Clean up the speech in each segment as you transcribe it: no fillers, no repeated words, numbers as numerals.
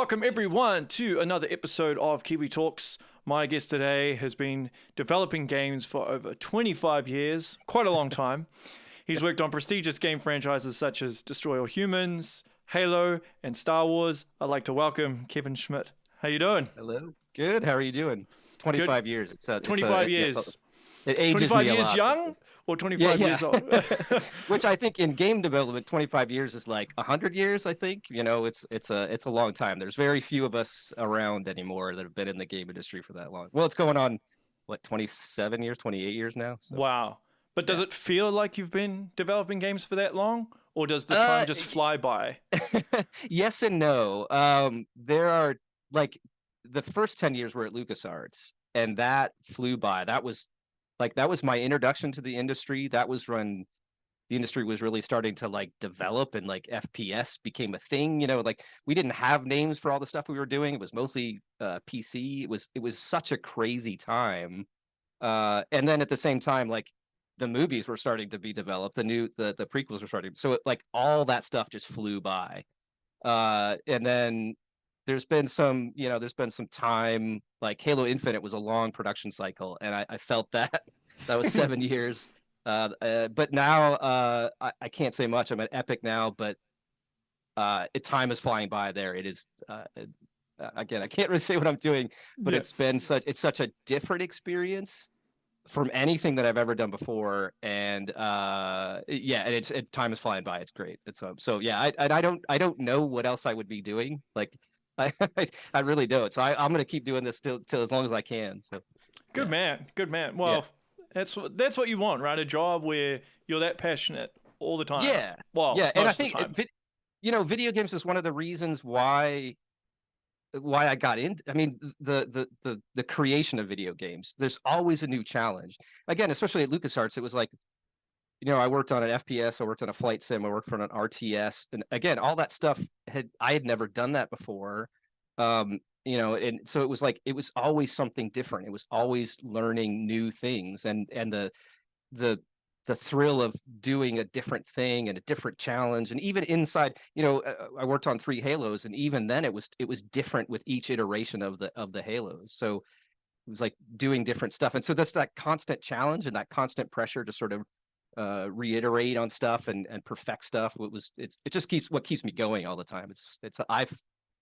Welcome everyone to another episode of Kiwi Talks. My guest today has been developing games for over 25 years, quite a long time. He's worked on prestigious game franchises such as Destroy All Humans, Halo, and Star Wars. I'd like to welcome Kevin Schmitt. How you doing? Hello. Good. How are you doing? It's 25 years. 25 years. It ages 25 me a years lot. young or 25 years old? Which I think in game development, 25 years is like 100 years, I think. You know, it's a long time. There's very few of us around anymore that have been in the game industry for that long. Well, it's going on, what, 27 years, 28 years now? So. Wow. But does it feel like you've been developing games for that long? Or does the time just fly by? Yes and no. There are, like, the first 10 years were at LucasArts, and that flew by. That was my introduction to the industry. That was when the industry was really starting to like develop, and like FPS became a thing. You know, like we didn't have names for all the stuff we were doing. It was mostly PC. It was such a crazy time. And then at the same time, like the movies were starting to be developed. The prequels were starting. So like all that stuff just flew by. And then there's been some time, like Halo Infinite was a long production cycle, and I felt that was 7 years. But now I can't say much. I'm at Epic now, but time is flying by there. It is again, I can't really say what I'm doing, but it's such a different experience from anything that I've ever done before. And and time is flying by. It's great. It's I don't know what else I would be doing. Like I really don't. So I'm gonna keep doing this till as long as I can. So Good man. Well, that's what you want, right? A job where you're that passionate all the time. Yeah. Well, yeah, and I think video games is one of the reasons why I got into. I mean, the creation of video games. There's always a new challenge. Again, especially at LucasArts, it was like, I worked on an FPS, I worked on a flight sim, I worked on an RTS, and again, all that stuff I had never done that before. And so it was like it was always something different. It was always learning new things, and the thrill of doing a different thing and a different challenge. And even inside, I worked on 3 Halos, and even then it was different with each iteration of the Halos. So it was like doing different stuff, and so that's that constant challenge and that constant pressure to sort of reiterate on stuff and perfect stuff. It just keeps me going all the time.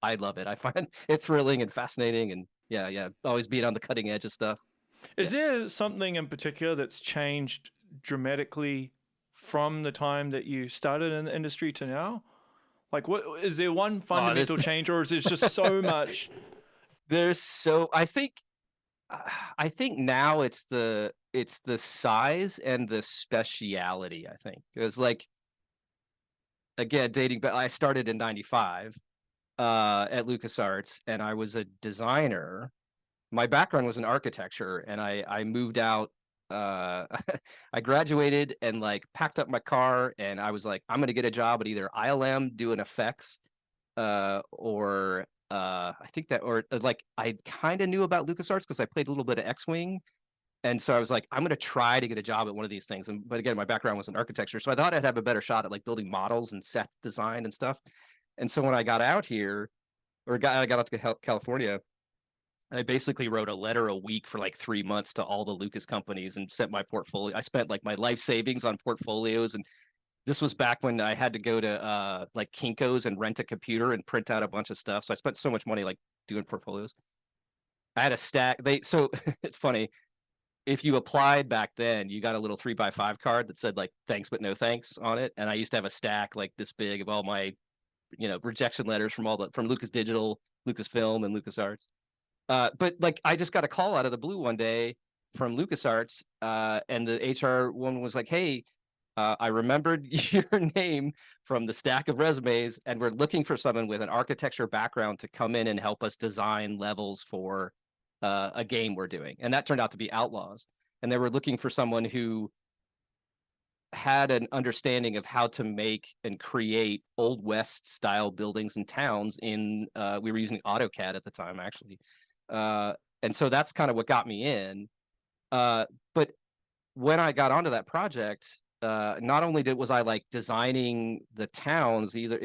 I love it. I find it thrilling and fascinating, and always being on the cutting edge of stuff. Is there something in particular that's changed dramatically from the time that you started in the industry to now? Like, what is there one fundamental change, or is there just so much? I think now it's the size and the speciality. I think it's like, again, dating back, I started in '95 at LucasArts, and I was a designer. My background was in architecture, and I moved out. I graduated and like packed up my car, and I was like, I'm gonna get a job at either ILM doing effects, or I think that, or like I kind of knew about LucasArts because I played a little bit of X-Wing. And so I was like, I'm going to try to get a job at one of these things. But again, my background was in architecture, so I thought I'd have a better shot at like building models and set design and stuff. And so when I got out here, I got out to California, I basically wrote a letter a week for like 3 months to all the Lucas companies and sent my portfolio. I spent like my life savings on portfolios, and this was back when I had to go to like Kinko's and rent a computer and print out a bunch of stuff. So I spent so much money like doing portfolios. I had a stack. So it's funny. If you applied back then, you got a little 3x5 card that said like thanks but no thanks on it. And I used to have a stack like this big of all my, rejection letters from Lucas Digital, Lucasfilm, and LucasArts. But like I just got a call out of the blue one day from LucasArts, and the HR woman was like, "Hey, I remembered your name from the stack of resumes, and we're looking for someone with an architecture background to come in and help us design levels for a game we're doing." And that turned out to be Outlaws. And they were looking for someone who had an understanding of how to make and create Old West style buildings and towns we were using AutoCAD at the time, actually. And so that's kind of what got me in. But when I got onto that project, not only was I like designing the towns either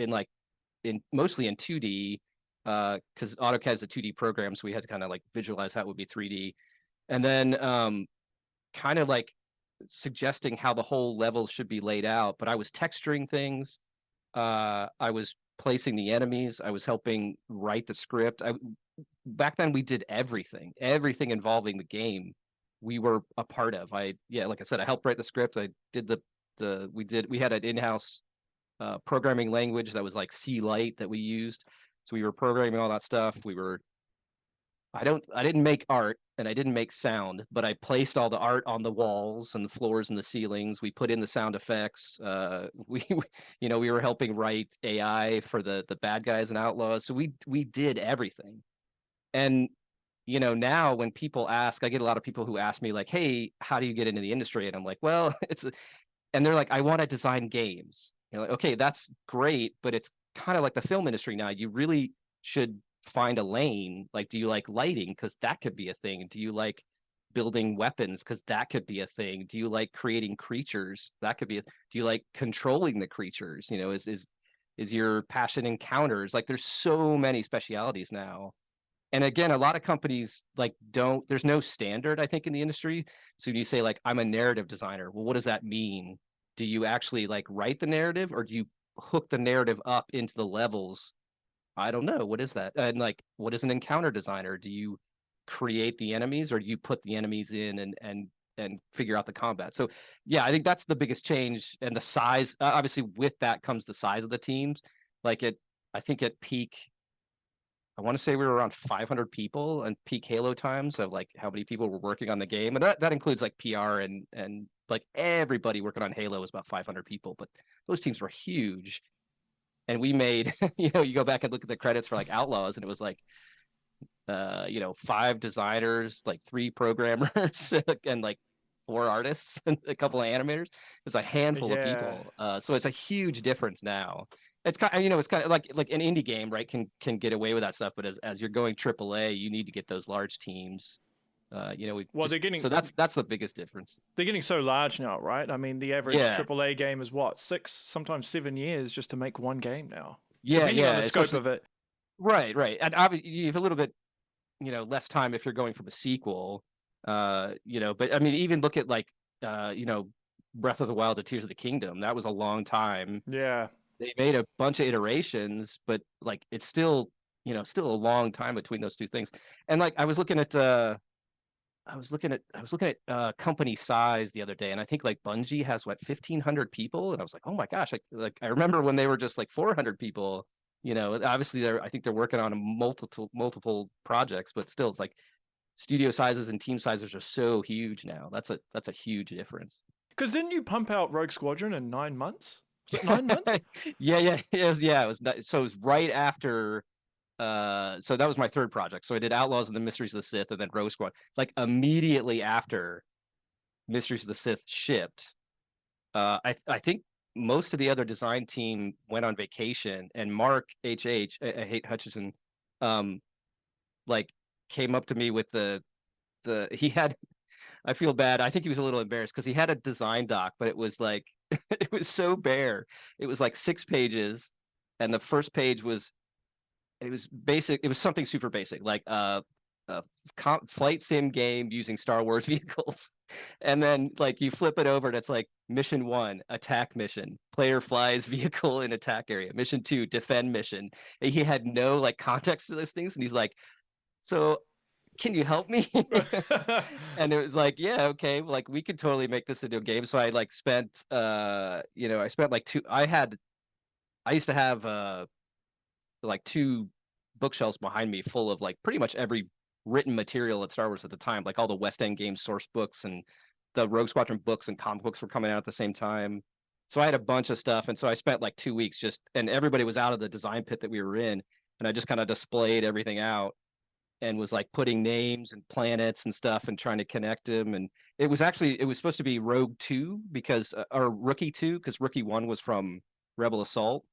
mostly in 2D, because AutoCAD is a 2D program, so we had to kind of like visualize how it would be 3D. And then kind of like suggesting how the whole levels should be laid out. But I was texturing things. I was placing the enemies. I was helping write the script. Back then we did everything involving the game. We were a part of. Like I said, I helped write the script. I did we had an in-house programming language that was like C Lite that we used. So we were programming all that stuff. I didn't make art and I didn't make sound, but I placed all the art on the walls and the floors and the ceilings. We put in the sound effects. We were helping write AI for the bad guys and outlaws. So we did everything. And now when people ask, I get a lot of people who ask me like, "Hey, how do you get into the industry?" And I'm like, "Well, and they're like, "I want to design games." Like, okay, that's great, but it's kind of like the film industry now. You really should find a lane. Like, do you like lighting? Because that could be a thing. Do you like building weapons? Because that could be a thing. Do you like creating creatures? That could be. Do you like controlling the creatures? Is your passion encounters? Like, there's so many specialities now. And again, a lot of companies like there's no standard, I think, in the industry. So when you say like, I'm a narrative designer, well, what does that mean? Do you actually like write the narrative, or do you hook the narrative up into the levels? I don't know. What is that? And like, what is an encounter designer? Do you create the enemies, or do you put the enemies in and figure out the combat? So yeah, I think that's the biggest change. And the size, obviously with that comes the size of the teams. Like I think at peak, I want to say we were around 500 people and peak Halo times of like how many people were working on the game. And that includes like PR and like everybody working on Halo was about 500 people, but those teams were huge. And we made, you go back and look at the credits for like Outlaws, and it was like, 5 designers, like 3 programmers, and like 4 artists and a couple of animators. It was a handful of people. So it's a huge difference now. It's kind of, it's kind of like an indie game, right? Can get away with that stuff, but as you're going AAA, you need to get those large teams. They're getting, so that's the biggest difference. They're getting so large now, right? I mean, the average AAA game is what, 6, sometimes 7 years just to make one game now. Depending on the scope of it. Right. And obviously you have a little bit, less time if you're going from a sequel. But I mean, even look at like, Breath of the Wild to Tears of the Kingdom. That was a long time. Yeah. They made a bunch of iterations, but like it's still a long time between those two things. And like I was looking at company size the other day, and I think like Bungie has 1,500 people, and I was like, oh my gosh, I remember when they were just like 400 people. Obviously I think they're working on multiple projects, but still, it's like studio sizes and team sizes are so huge now. That's a huge difference. Because didn't you pump out Rogue Squadron in 9 months? Was it 9 months? Yeah. It was so it was right after. So that was my third project. So I did Outlaws and the Mysteries of the Sith, and then Rogue Squad. Like immediately after Mysteries of the Sith shipped, I think most of the other design team went on vacation, and Mark Hutchinson, like came up to me with he had. I feel bad. I think he was a little embarrassed because he had a design doc, but it was like it was so bare. It was like 6 pages, and the first page was. It was basic. It was something super basic, like a flight sim game using Star Wars vehicles. And then like you flip it over and it's like mission 1, attack mission. Player flies vehicle in attack area. Mission 2, defend mission. And he had no like context to those things. And he's like, so can you help me? And it was like, yeah, okay. Like we could totally make this into a game. So I like spent, I spent like I used to have, like 2 bookshelves behind me full of like pretty much every written material at Star Wars at the time, like all the West End Games source books and the Rogue Squadron books and comic books were coming out at the same time. So I had a bunch of stuff. And so I spent like 2 weeks and everybody was out of the design pit that we were in. And I just kind of displayed everything out and was like putting names and planets and stuff and trying to connect them. And it was supposed to be Rogue 2 or Rookie 2, because Rookie 1 was from Rebel Assault.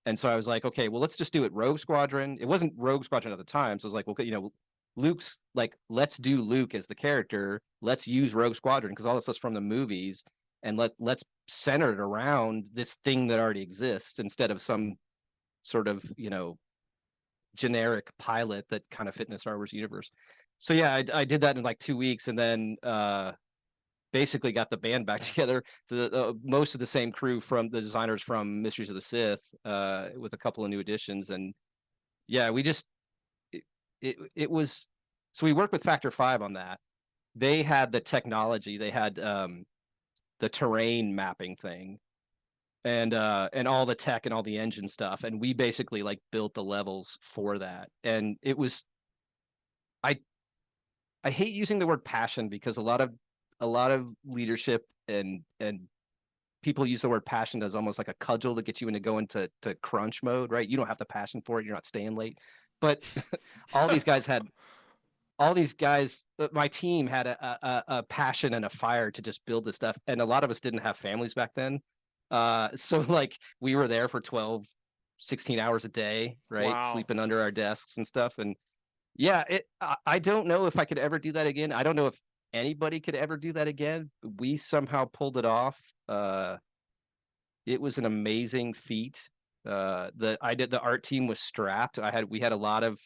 And so I was like, okay, well, let's just do it Rogue Squadron. It wasn't Rogue Squadron at the time. So I was like, well, Luke's like, let's do Luke as the character. Let's use Rogue Squadron because all this stuff's from the movies. And let's center it around this thing that already exists instead of some sort of, generic pilot that kind of fit in the Star Wars universe. So yeah, I did that in like 2 weeks, and then basically got the band back together. Most of the same crew from the designers from Mysteries of the Sith, with a couple of new additions, and yeah, we just it was so we worked with Factor 5 on that. They had the technology, they had the terrain mapping thing, and all the tech and all the engine stuff, and we basically like built the levels for that. And it was I I hate using the word passion, because a lot of leadership and people use the word passion as almost like a cudgel to get you into going to crunch mode, right? You don't have the passion for it, you're not staying late. But all these guys had my team had a passion and a fire to just build this stuff, and a lot of us didn't have families back then, so like we were there for 12, 16 hours a day, right? Wow. Sleeping under our desks and stuff. And yeah, I don't know if I could ever do that again. I don't know if anybody could ever do that again. We somehow pulled it off. It was an amazing feat. The art team was strapped. We had a lot of,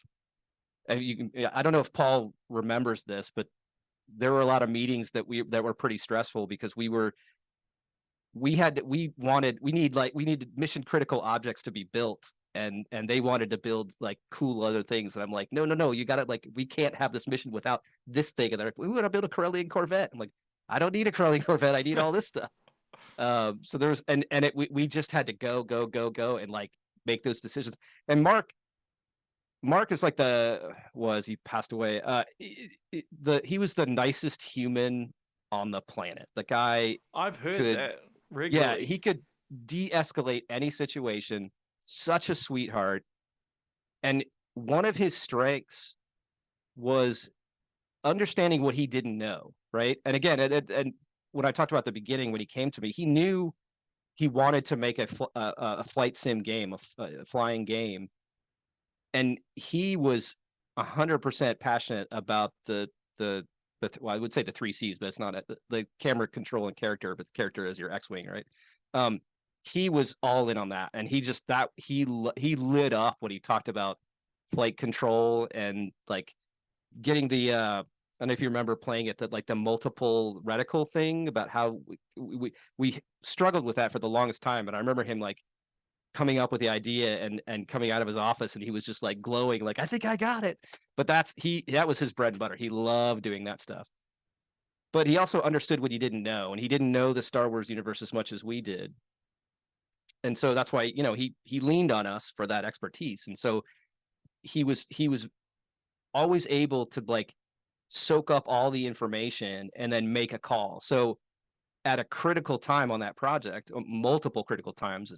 I don't know if Paul remembers this, but there were a lot of meetings that were pretty stressful, because we needed mission critical objects to be built, and they wanted to build like cool other things, and I'm like, no, you gotta, like, we can't have this mission without this thing. And they're like, we want to build a Corellian Corvette. I'm like, I don't need a Corellian Corvette, I need all this stuff. So there was, we just had to go and like make those decisions. And Mark is like he passed away. He was the nicest human on the planet. The guy, I've heard that regularly. yeah, he could de-escalate any situation. Such a sweetheart. And one of his strengths was understanding what he didn't know, right? And again, and when I talked about the beginning, when he came to me, he knew he wanted to make a flight sim game, a flying game, and he was 100% passionate about well, I would say the 3 C's, but it's not the camera, control, and character, but the character is your X-wing, right? He was all in on that, and he lit up when he talked about flight control and like getting the I don't know if you remember playing it, that like the multiple reticle thing, about how we struggled with that for the longest time. And I remember him like coming up with the idea and coming out of his office, and he was just like glowing, like, I think I got it. But that was his bread and butter. He loved doing that stuff. But he also understood what he didn't know, and he didn't know the Star Wars universe as much as we did. And so that's why, he leaned on us for that expertise. And so he was always able to like soak up all the information and then make a call. So at a critical time on that project, multiple critical times,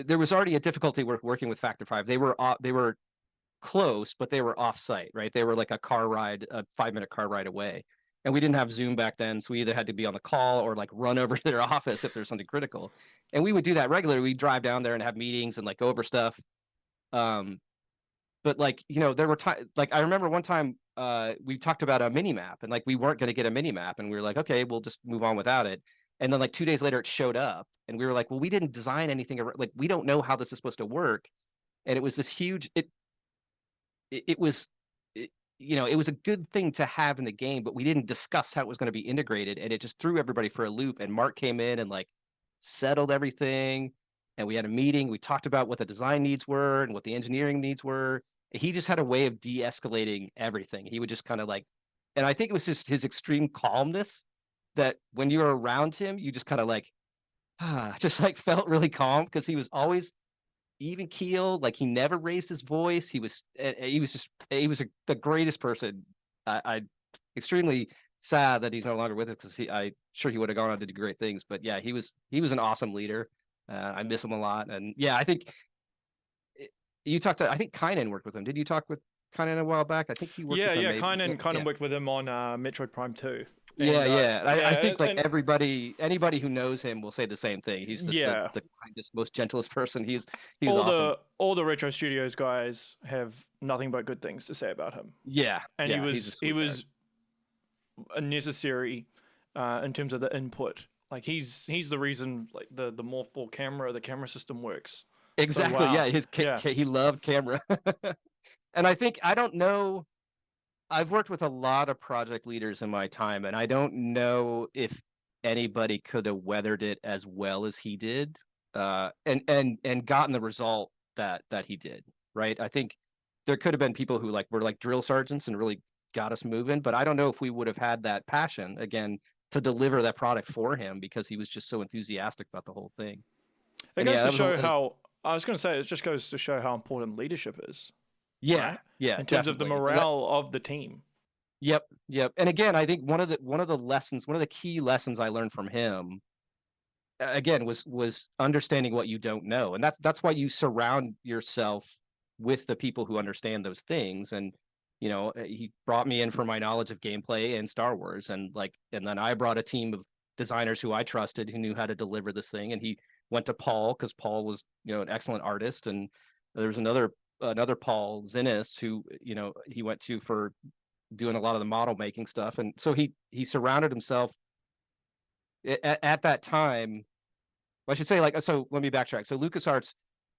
there was already a difficulty with working with Factor 5. They were close, but they were off-site, right? They were like a 5-minute car ride away. And we didn't have Zoom back then, so we either had to be on the call or like run over to their office if there's something critical. And we would do that regularly. We'd drive down there and have meetings and like go over stuff. But like, there were times, like I remember one time we talked about a mini map, and like we weren't going to get a mini map, and we were like, okay, we'll just move on without it. And then like 2 days later it showed up, and we were like, well, we didn't design anything, like we don't know how this is supposed to work. And it was this huge, it was a good thing to have in the game, but we didn't discuss how it was going to be integrated, and it just threw everybody for a loop. And Mark came in and like settled everything, and we had a meeting. We talked about what the design needs were and what the engineering needs were. He just had a way of de-escalating everything. He would just kind of like, and I think it was just his extreme calmness that when you were around him, you just kind of like, just like felt really calm, because he was always even keeled. Like he never raised his voice. He was the greatest person. I extremely sad that he's no longer with us, because I'm sure he would have gone on to do great things. But yeah, he was an awesome leader. I miss him a lot. And yeah, I think I think Kynan worked with him. Did you talk with Kynan a while back? I think he worked with him. Yeah, Kynan worked with him on Metroid Prime 2. I think like anybody who knows him will say the same thing. He's just the kindest, most gentlest person. He's awesome. All the Retro Studios guys have nothing but good things to say about him. Yeah, and he was a necessary in terms of the input. Like he's the reason like the morph ball camera, the camera system works. Exactly. wow. Yeah, Yeah. he loved camera. And I think I don't know. I've worked with a lot of project leaders in my time, and I don't know if anybody could have weathered it as well as he did, and gotten the result that he did. Right. I think there could have been people who like were like drill sergeants and really got us moving, but I don't know if we would have had that passion again to deliver that product for him because he was just so enthusiastic about the whole thing. It And goes yeah, to that was, show how, I was going to say, it just goes to show how important leadership is, yeah, right? yeah, In terms of the definitely. morale of the team. Yep, yep. And again, I think one of the lessons, one of the key lessons I learned from him, again, was understanding what you don't know, and that's why you surround yourself with the people who understand those things. And he brought me in for my knowledge of gameplay and Star Wars, and then I brought a team of designers who I trusted who knew how to deliver this thing, and he went to Paul because Paul was an excellent artist, and there was another Paul Zinnis who he went to for doing a lot of the model making stuff. And so he surrounded himself at that time. I should say, like, so let me backtrack. So LucasArts,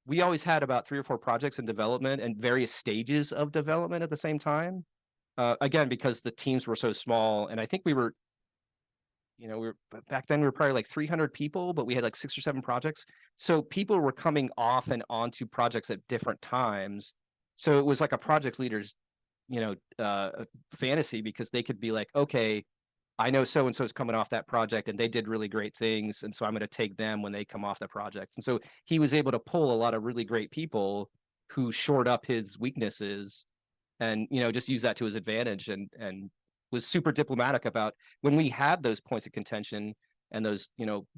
we always had about 3 or 4 projects in development and various stages of development at the same time. Again, because the teams were so small, and I think we were back then we were probably like 300 people, but we had like 6 or 7 projects. So people were coming off and onto projects at different times. So it was like a project leader's fantasy, because they could be like, okay, I know so and so is coming off that project and they did really great things, and so I'm going to take them when they come off the project. And so he was able to pull a lot of really great people who shored up his weaknesses, and just use that to his advantage, and was super diplomatic about when we had those points of contention and those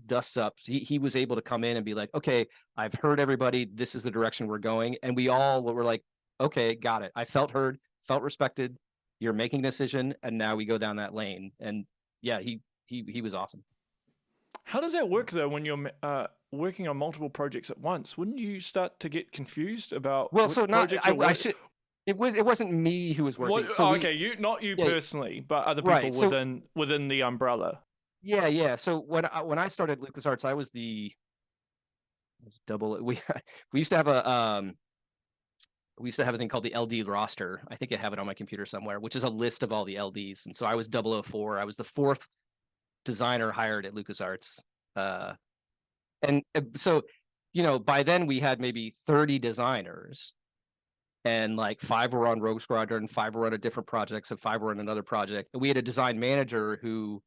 dust ups. He was able to come in and be like, okay, I've heard everybody, this is the direction we're going, and we all were like, okay, got it, I felt heard, felt respected, you're making a decision, and now we go down that lane. And yeah, he was awesome. How does that work though when you're working on multiple projects at once? Wouldn't you start to get confused about Well, so which not project you're I working? should it wasn't me who was working. What? So Oh, we okay, you not you yeah, personally, but other people right. So within the umbrella. yeah. So when I started LucasArts, I was double. We used to have a thing called the LD roster. I think I have it on my computer somewhere, which is a list of all the LDs. And so I was 004. I was the 4th designer hired at LucasArts. And so, by then we had maybe 30 designers, and like 5 were on Rogue Squadron, 5 were on a different project, so 5 were on another project. And we had a design manager who,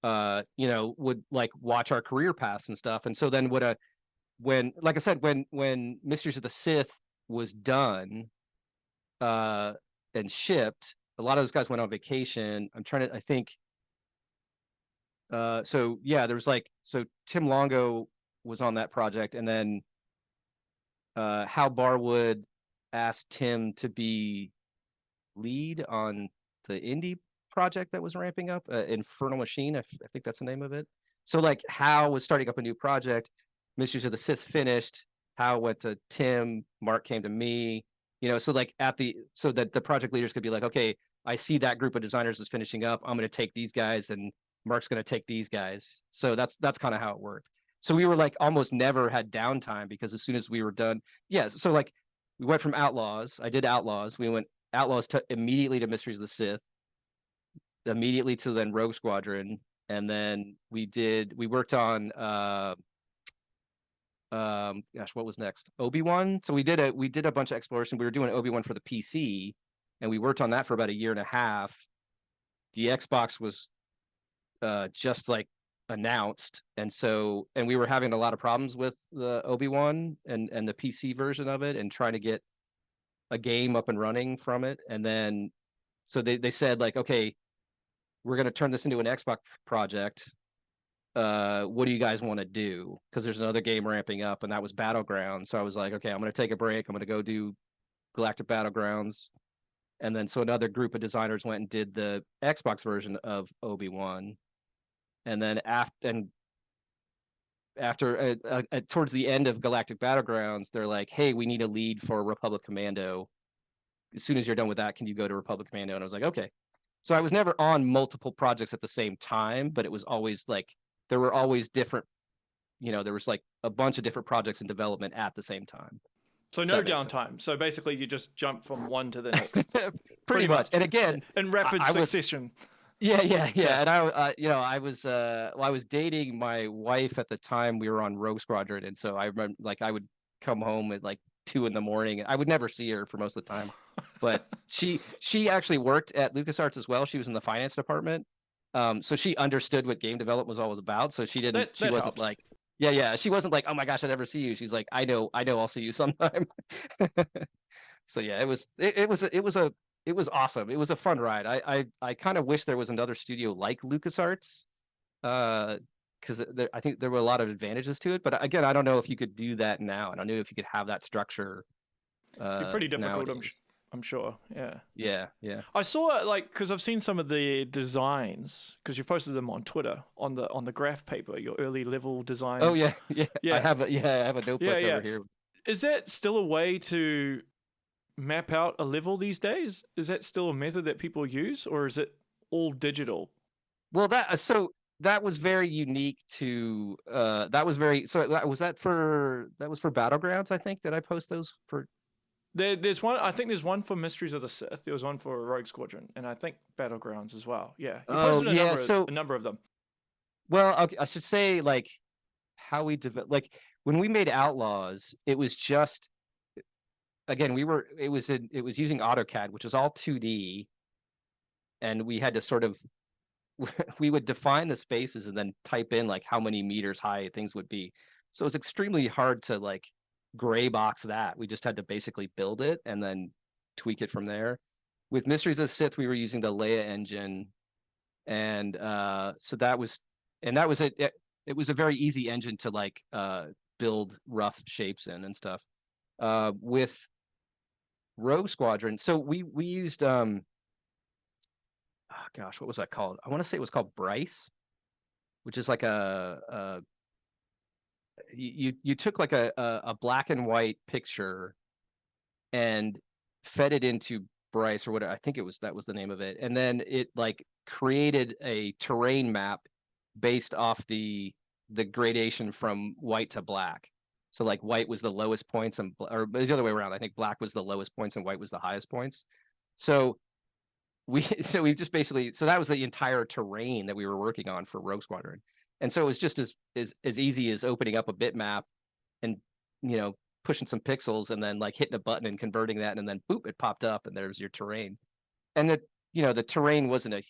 would like watch our career paths and stuff. And so then like I said, when Mysteries of the Sith was done, and shipped, a lot of those guys went on vacation. I think, so yeah, there was so Tim Longo was on that project, and then Hal Barwood asked Tim to be lead on the indie project that was ramping up, Infernal Machine. I think that's the name of it. So like Hal was starting up a new project. Mysteries of the Sith finished. Hal went to Tim. Mark came to me. So like so that the project leaders could be like, okay, I see that group of designers is finishing up. I'm going to take these guys, and Mark's going to take these guys. So that's kind of how it worked. So we were like almost never had downtime, because as soon as we were done, yeah. So like we went from Outlaws. I did Outlaws. We went Outlaws immediately to Mysteries of the Sith, immediately to then Rogue Squadron, and then we worked on gosh, what was next? Obi-Wan. So we did a bunch of exploration. We were doing Obi-Wan for the PC, and we worked on that for about a year and a half. The Xbox was just like announced, and we were having a lot of problems with the Obi-Wan and the PC version of it, and trying to get a game up and running from it. And then so they said like, okay, we're going to turn this into an Xbox project. What do you guys want to do? Because there's another game ramping up, and that was Battlegrounds. So I was like, okay, I'm going to take a break. I'm going to go do Galactic Battlegrounds. And then so another group of designers went and did the Xbox version of Obi-Wan. And then after towards the end of Galactic Battlegrounds, they're like, hey, we need a lead for Republic Commando. As soon as you're done with that, can you go to Republic Commando? And I was like, okay. So I was never on multiple projects at the same time, but it was always like, there were always different, there was like a bunch of different projects in development at the same time. So no downtime. So basically, you just jump from one to the next. Pretty much. And again, in rapid succession. Yeah. And I was dating my wife at the time. We were on Rogue Squadron, and so I remember, like, I would come home at like 2 a.m. I would never see her for most of the time, but she actually worked at LucasArts as well. She was in the finance department, so she understood what game development was always about. So she didn't. She wasn't helps. Like, yeah. She wasn't like, oh my gosh, I never see you. She's like, I know, I'll see you sometime. So yeah, it was awesome. It was a fun ride. I kind of wish there was another studio like LucasArts, because I think there were a lot of advantages to it. But again, I don't know if you could do that now. I don't know if you could have that structure. It'd be pretty difficult, I'm sure. Yeah. I saw because I've seen some of the designs, because you've posted them on Twitter on the graph paper, your early level designs. Oh yeah. I have a notebook over here. Is that still a way to map out a level these days? Is that still a method that people use, or is it all digital? Well, that was very unique to that was for Battlegrounds, I think. Did I post those for? There's one. I think there's one for Mysteries of the Sith. There was one for Rogue Squadron, and I think Battlegrounds as well. Yeah, you posted a number of them. Well, okay, I should say, like, how we develop. Like, when we made Outlaws, it was just, again, it was using AutoCAD, which is all 2D, and we had to sort of we would define the spaces and then type in like how many meters high things would be. So it's extremely hard to like gray box that. We just had to basically build it and then tweak it from there. With Mysteries of Sith, we were using the Leia engine, and so that was it. It was a very easy engine to like build rough shapes in and stuff. With Rogue Squadron, so we used oh gosh, what was that called? I want to say it was called Bryce, which is like you took like a black and white picture and fed it into Bryce or whatever. I think that was the name of it. And then it like created a terrain map based off the gradation from white to black. So like white was the lowest points or it was the other way around. I think black was the lowest points and white was the highest points. So we just basically, so that was the entire terrain that we were working on for Rogue Squadron. And so it was just as easy as opening up a bitmap and, pushing some pixels and then like hitting a button and converting that, and then boop, it popped up and there's your terrain. And the terrain wasn't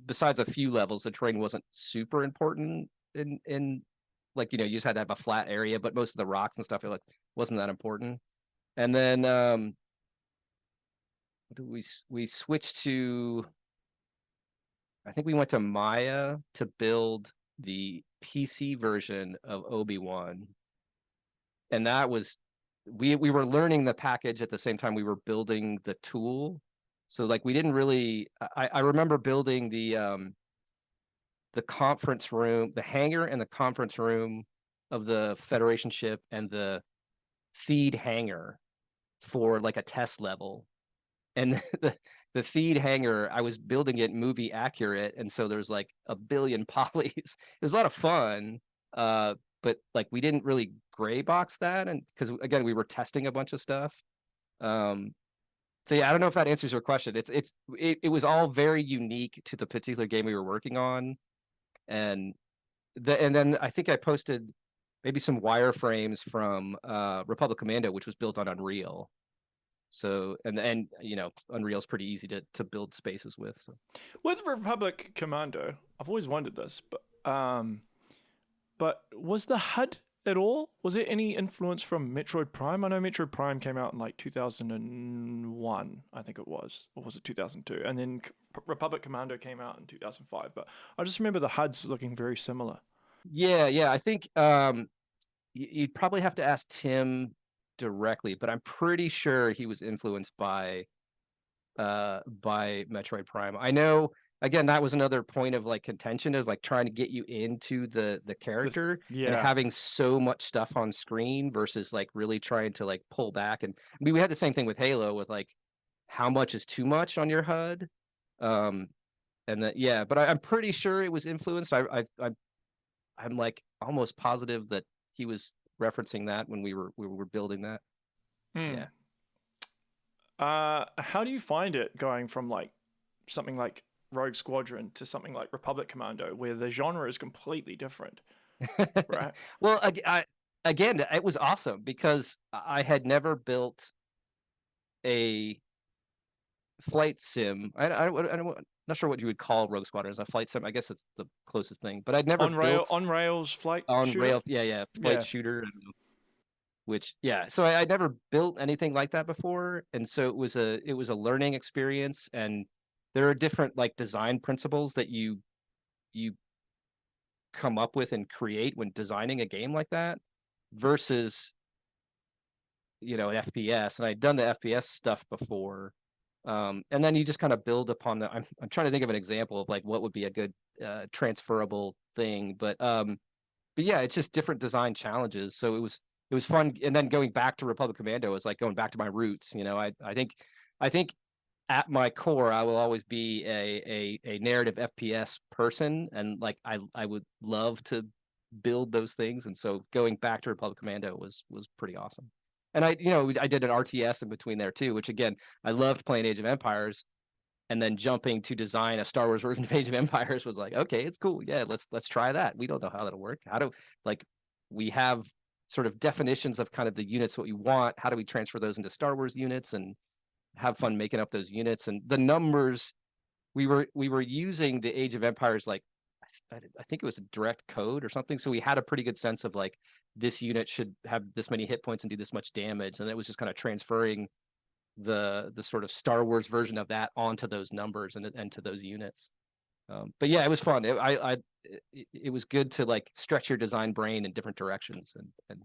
besides a few levels, the terrain wasn't super important in like, you just had to have a flat area, but most of the rocks and stuff, it like wasn't that important. And then we switched to, I think we went to Maya to build the PC version of Obi-Wan. And that was, we were learning the package at the same time we were building the tool. So like we didn't really, I remember building the conference room, the hangar and the conference room of the Federation ship and the feed hangar for like a test level. And the feed hangar, I was building it movie accurate, and so there's like a billion polys. It was a lot of fun, but like we didn't really gray box that, and because again we were testing a bunch of stuff. So yeah, I don't know if that answers your question. It was all very unique to the particular game we were working on, and then I think I posted maybe some wireframes from Republic Commando, which was built on Unreal. So and Unreal's pretty easy to build spaces with. So with Republic Commando, I've always wondered this, but was the HUD at all? Was there any influence from Metroid Prime? I know Metroid Prime came out in like 2001, I think it was, or was it 2002? And then Republic Commando came out in 2005. But I just remember the HUDs looking very similar. Yeah. I think you'd probably have to ask Tim directly, but I'm pretty sure he was influenced by Metroid Prime. I know, again, that was another point of like contention, of like trying to get you into the character and having so much stuff on screen versus like really trying to like pull back. And we had the same thing with Halo with like how much is too much on your HUD. And that, but I'm pretty sure it was influenced. I'm like almost positive that he was referencing that when we were building that. Yeah. How do you find it going from like something like Rogue Squadron to something like Republic Commando, where the genre is completely different, right? Well, again, it was awesome because I had never built a flight sim. I'm not sure what you would call Rogue Squadron as a flight sim. I guess it's the closest thing, but I'd never built on rails flight on shooter? rail. Yeah, flight shooter. Which so I never built anything like that before, and so it was a learning experience. And there are different like design principles that you come up with and create when designing a game like that versus an FPS. And I'd done the FPS stuff before, and then you just kind of build upon that. I'm trying to think of an example of like what would be a good transferable thing, but yeah, it's just different design challenges. So it was fun. And then going back to Republic Commando was like going back to my roots. I think at my core, I will always be a narrative FPS person, and like I would love to build those things. And so going back to Republic Commando was pretty awesome. And I did an RTS in between there too, which again, I loved playing Age of Empires, and then jumping to design a Star Wars version of Age of Empires was like, okay, it's cool. Yeah, let's try that. We don't know how that'll work. We have sort of definitions of kind of the units, what we want. How do we transfer those into Star Wars units and have fun making up those units? And the numbers, we were using the Age of Empires, like I think it was a direct code or something. So we had a pretty good sense of like, this unit should have this many hit points and do this much damage. And it was just kind of transferring the sort of Star Wars version of that onto those numbers and to those units. But yeah, it was fun. It was good to like stretch your design brain in different directions, and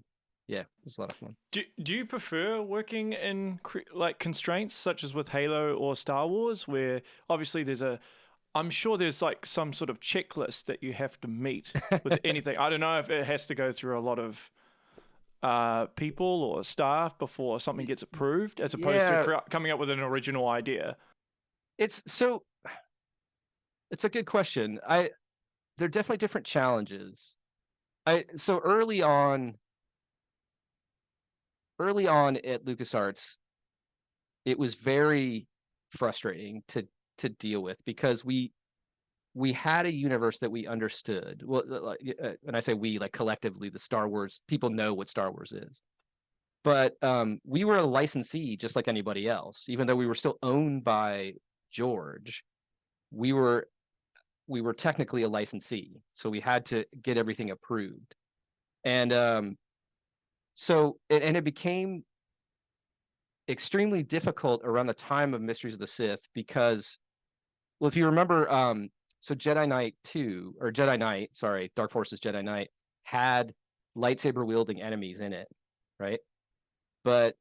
yeah, it was a lot of fun. Do you prefer working in like constraints such as with Halo or Star Wars, where obviously I'm sure there's like some sort of checklist that you have to meet with anything. I don't know if it has to go through a lot of people or staff before something gets approved, as opposed to coming up with an original idea. It's a good question. They're definitely different challenges. So early on at LucasArts, it was very frustrating to deal with because we had a universe that we understood. Well, and I say we, like collectively, the Star Wars people know what Star Wars is. But we were a licensee just like anybody else, even though we were still owned by George. We were technically a licensee, so we had to get everything approved. And so it became extremely difficult around the time of Mysteries of the Sith because, well, if you remember, so Jedi Knight, sorry, Dark Forces Jedi Knight had lightsaber wielding enemies in it, right? But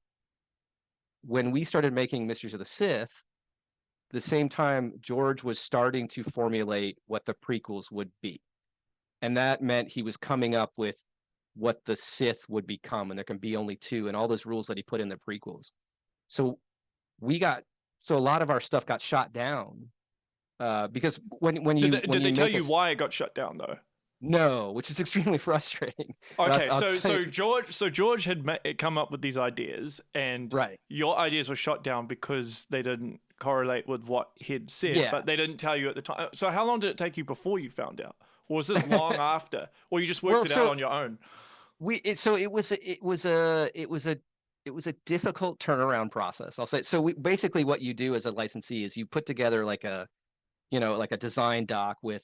when we started making Mysteries of the Sith, the same time George was starting to formulate what the prequels would be. And that meant he was coming up with what the Sith would become, and there can be only two, and all those rules that he put in the prequels. So a lot of our stuff got shot down because when you did they tell you why it got shut down though? No, which is extremely frustrating. Okay, so George had come up with these ideas, and your ideas were shot down because they didn't correlate with what he'd said, but they didn't tell you at the time. So how long did it take you before you found out, or was this long after, or you just worked it out on your own? It was a difficult turnaround process, I'll say. So basically what you do as a licensee is you put together like a design doc with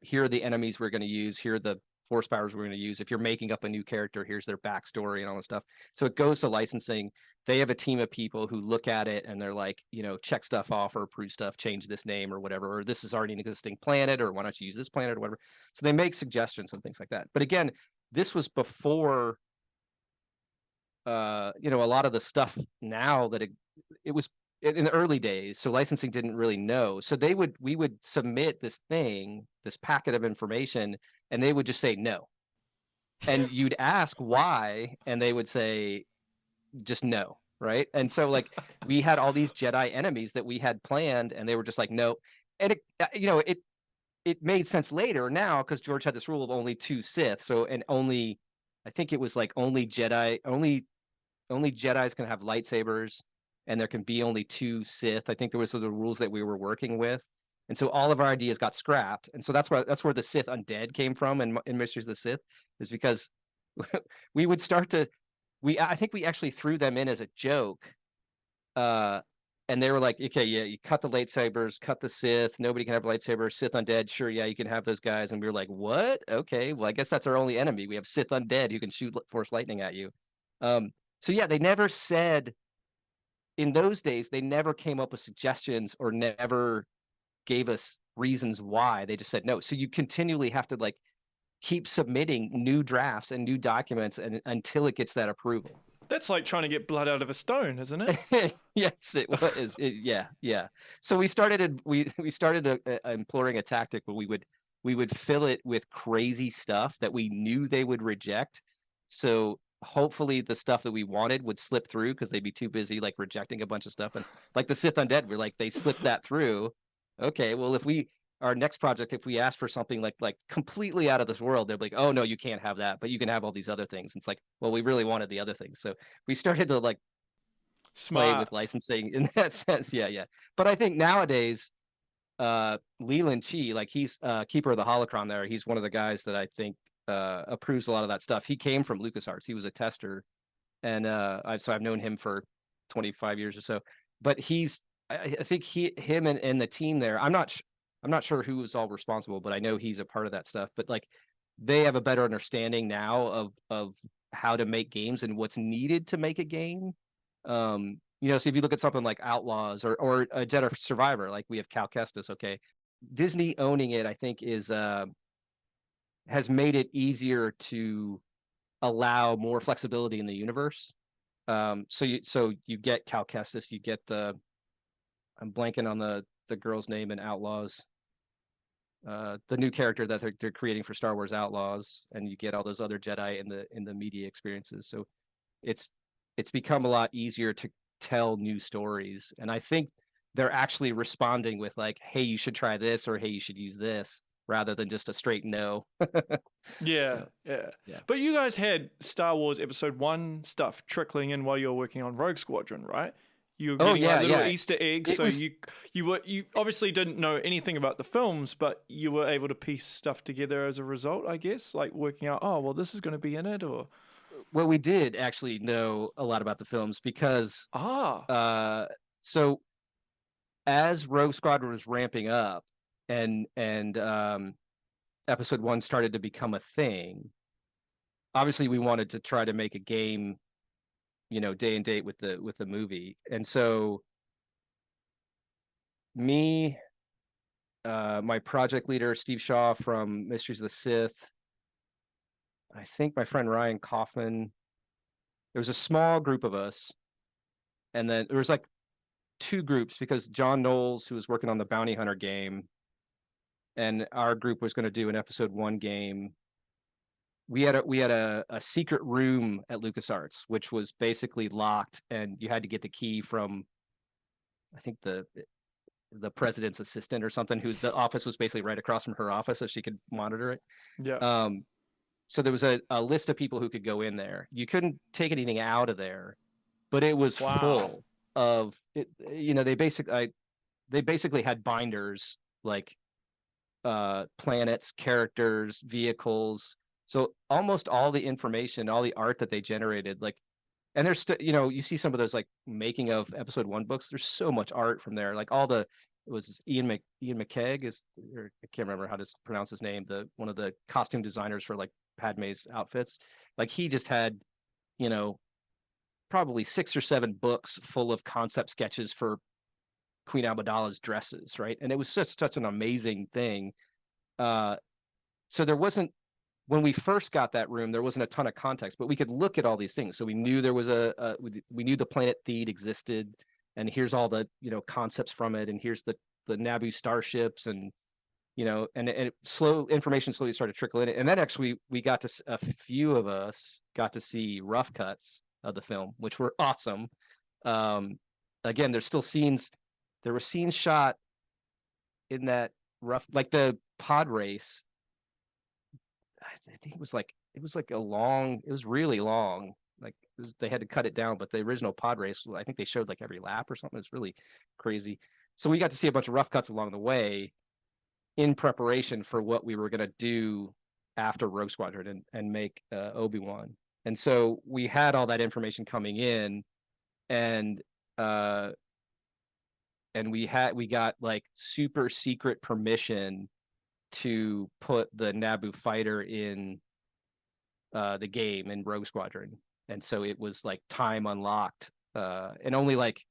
here are the enemies we're going to use, here are the force powers we're going to use. If you're making up a new character, here's their backstory and all this stuff. So it goes to licensing. They have a team of people who look at it and they're like, check stuff off or approve stuff, change this name or whatever, or this is already an existing planet, or why don't you use this planet or whatever. So they make suggestions and things like that. But again, this was before a lot of the stuff now that it was in the early days. So licensing didn't really know. So we would submit this packet of information, and they would just say no. And you'd ask why, and they would say just no, right? And so like we had all these Jedi enemies that we had planned, and they were just like no. And it made sense later now because George had this rule of only 2 Sith. So, and only I think it was like only Jedis can have lightsabers, and there can be only 2 Sith. I think there was the rules that we were working with, and so all of our ideas got scrapped. And so that's where the Sith undead came from in Mysteries of the Sith, is because we would start to I think we actually threw them in as a joke. And they were like, okay, yeah, you cut the lightsabers, cut the Sith. Nobody can have lightsabers. Sith undead, sure, yeah, you can have those guys. And we were like, what? Okay, well, I guess that's our only enemy. We have Sith undead who can shoot force lightning at you. So yeah, they never said, in those days, they never came up with suggestions or never gave us reasons why. They just said no. So you continually have to like keep submitting new drafts and new documents until it gets that approval. That's like trying to get blood out of a stone, isn't it? Yes, it was. Yeah. So we started employing a tactic where we would fill it with crazy stuff that we knew they would reject. So hopefully the stuff that we wanted would slip through because they'd be too busy like rejecting a bunch of stuff. And like the Sith Undead, we're like, they slipped that through. Okay, well, our next project, if we ask for something like completely out of this world, they're like, oh no, you can't have that, but you can have all these other things. It's like, well, we really wanted the other things. So we started to like play with licensing in that sense. Yeah. But I think nowadays, Leland Chi, like he's Keeper of the Holocron there. He's one of the guys that I think approves a lot of that stuff. He came from LucasArts. He was a tester. And so I've known him for 25 years or so. But I think him and the team there, I'm not sure who was all responsible, but I know he's a part of that stuff. But like, they have a better understanding now of how to make games and what's needed to make a game. So if you look at something like Outlaws or a Jedi Survivor, like we have Cal Kestis, okay, Disney owning it, I think has made it easier to allow more flexibility in the universe. So you get Cal Kestis, you get I'm blanking on the girl's name in Outlaws, the new character that they're creating for Star Wars Outlaws, and you get all those other Jedi in the media experiences. So it's become a lot easier to tell new stories, and I think they're actually responding with like, hey, you should try this, or hey, you should use this, rather than just a straight no. Yeah. But you guys had Star Wars Episode 1 stuff trickling in while you were working on Rogue Squadron, right? You were getting little Easter eggs. You obviously didn't know anything about the films, but you were able to piece stuff together as a result, I guess, like working out, oh, well, this is going to be in it, or... Well, we did actually know a lot about the films because so as Rogue Squadron was ramping up and Episode 1 started to become a thing, obviously we wanted to try to make a game, day and date with the movie. And so me, my project leader, Steve Shaw from Mysteries of the Sith, I think my friend Ryan Kaufman, there was a small group of us. And then there was like 2 groups because John Knowles, who was working on the Bounty Hunter game, and our group was going to do an Episode 1 game. We had a secret room at LucasArts, which was basically locked, and you had to get the key from, I think the president's assistant or something, whose the office was basically right across from her office, so she could monitor it. Yeah. So there was a list of people who could go in there. You couldn't take anything out of there, but it was full of it. They basically had binders like planets, characters, vehicles. So almost all the information, all the art that they generated, like, and there's you see some of those like making of Episode 1 books. There's so much art from there. Like it was Ian McKeag or I can't remember how to pronounce his name. One of the costume designers for like Padme's outfits. Like he just had, probably 6 or 7 books full of concept sketches for Queen Amidala's dresses, right? And it was such an amazing thing. So there wasn't, when we first got that room, there wasn't a ton of context, but we could look at all these things. So we knew there was we knew the planet Theed existed, and here's all the concepts from it, and here's the Naboo starships, and information slowly started to trickle in. And then actually a few of us got to see rough cuts of the film, which were awesome. Again, there were scenes shot in that rough, like the pod race. I think it it was like it was really long. Like they had to cut it down, but the original pod race, I think they showed like every lap or something. It's really crazy. So we got to see a bunch of rough cuts along the way in preparation for what we were going to do after Rogue Squadron and make Obi-Wan. And so we had all that information coming in, and we got like super secret permission to put the Naboo fighter in the game in Rogue Squadron. And so it was like time unlocked, and only like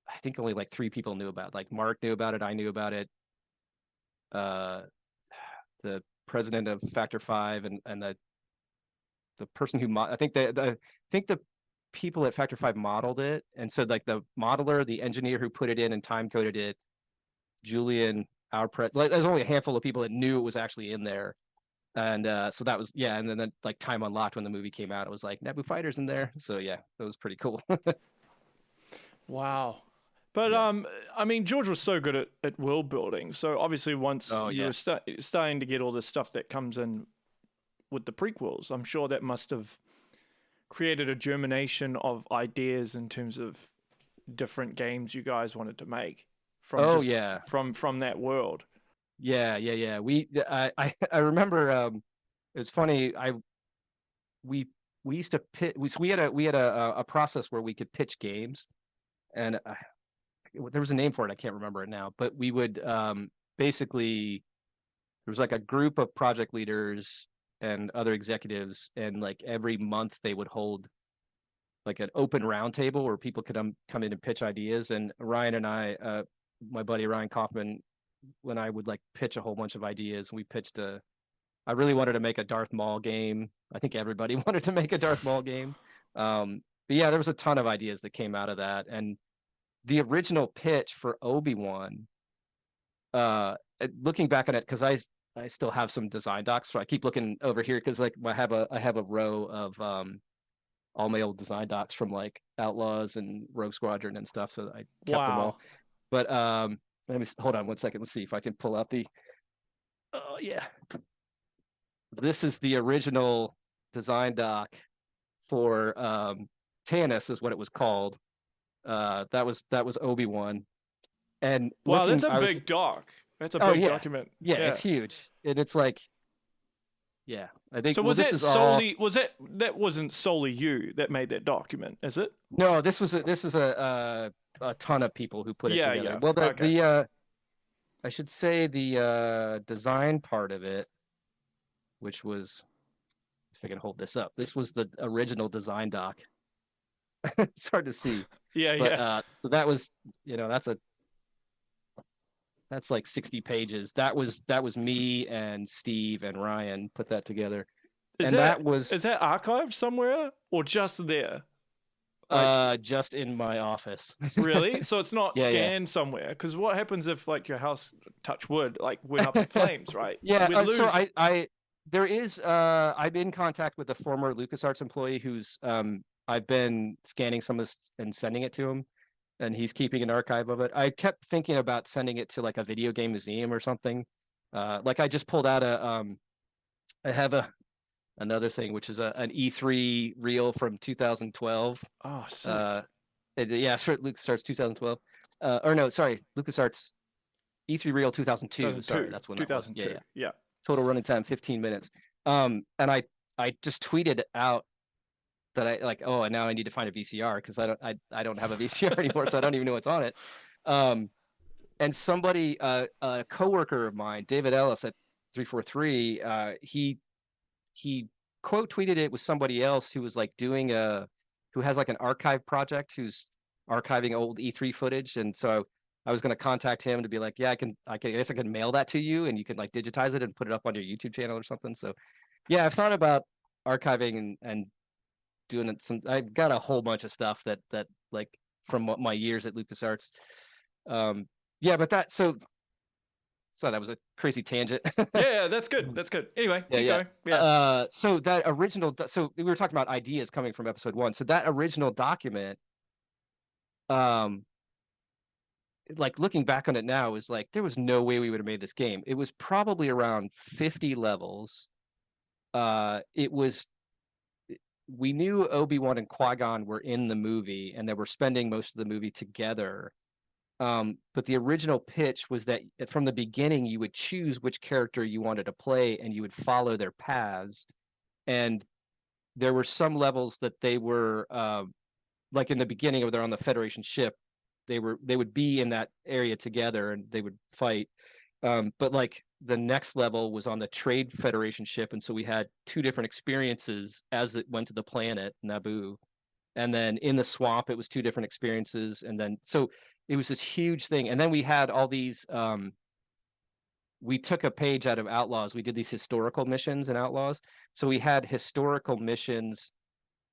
I think only like 3 people knew about it. Like Mark knew about it, I knew about it, the president of Factor 5 and the person who I think the people at Factor 5 modeled it, and so like the modeler, the engineer who put it in and time coded it, Julian, our like there's only a handful of people that knew it was actually in there. And so that was, yeah, and then like time unlocked when the movie came out, it was like Naboo fighters in there. So yeah, that was pretty cool. Wow. But Yeah. I mean, George was so good at world building. So obviously, once you were starting to get all this stuff that comes in with the prequels, I'm sure that must have created a germination of ideas in terms of different games you guys wanted to make from from that world. Yeah. I remember it was funny. We used to pitch. We had a process where we could pitch games, and there was a name for it. I can't remember it now. But we would basically, there was like a group of project leaders and other executives, and like every month they would hold like an open roundtable where people could come in and pitch ideas. And Ryan and I, my buddy Ryan Kaufman, when I would like pitch a whole bunch of ideas, we pitched I really wanted to make a Darth Maul game. I think everybody wanted to make a Darth Maul game. But yeah, there was a ton of ideas that came out of that. And the original pitch for Obi-Wan, looking back on it, because I still have some design docs, so I keep looking over here because like I have a row of all my old design docs from like Outlaws and Rogue Squadron and stuff. So I kept them all. But let me hold on 1 second. Let's see if I can pull out the. Oh yeah, this is the original design doc for Tanis, is what it was called. That was Obi-Wan. And wow, that's a big doc. That's a big document. Yeah, it's huge, and it's like, yeah, I think. So was that solely? Was that wasn't solely you that made that document? Is it? No, this is a ton of people who put it together. Yeah. Well, the I should say the design part of it, which was, if I can hold this up, this was the original design doc. It's hard to see. Yeah. So that was, that's like 60 pages. That was me and Steve and Ryan put that together. Is that archived somewhere or just there? Like, just in my office. Really? So it's not scanned somewhere? Because what happens if like your house, touch wood, like went up in flames, right? Yeah. So there is I'm in contact with a former LucasArts employee who's I've been scanning some of this and sending it to him, and he's keeping an archive of it. I kept thinking about sending it to like a video game museum or something. Like I just pulled out I have another thing, which is an E3 reel from 2012. Oh, sick. LucasArts 2012. Or no, sorry, LucasArts E3 reel 2002. Sorry, that's when 2002. Yeah. Total running time 15 minutes. And I just tweeted out that I like, oh, and now I need to find a VCR because I don't have a VCR anymore, so I don't even know what's on it. And somebody, a coworker of mine, David Ellis at 343, he quote tweeted it with somebody else who was like who has like an archive project, who's archiving old E3 footage. And so I was going to contact him to be like, yeah, I guess I can mail that to you and you can like digitize it and put it up on your YouTube channel or something. So yeah, I've thought about archiving and doing it. I've got a whole bunch of stuff that like from my years at LucasArts. So that was a crazy tangent. Yeah, that's good. That's good. Anyway, keep going. Yeah. So that original, so we were talking about ideas coming from episode 1. So that original document, like looking back on it now, is like there was no way we would have made this game. It was probably around 50 levels. it was, we knew Obi-Wan and Qui-Gon were in the movie and they were spending most of the movie together. But the original pitch was that from the beginning, you would choose which character you wanted to play and you would follow their paths. And there were some levels that they were, like in the beginning, where they're on the Federation ship, they would be in that area together and they would fight. But like the next level was on the Trade Federation ship, and so we had two different experiences as it went to the planet Naboo, and then in the swamp it was two different experiences, and then so it was this huge thing. And then we had all these. We took a page out of Outlaws. We did these historical missions in Outlaws, so we had historical missions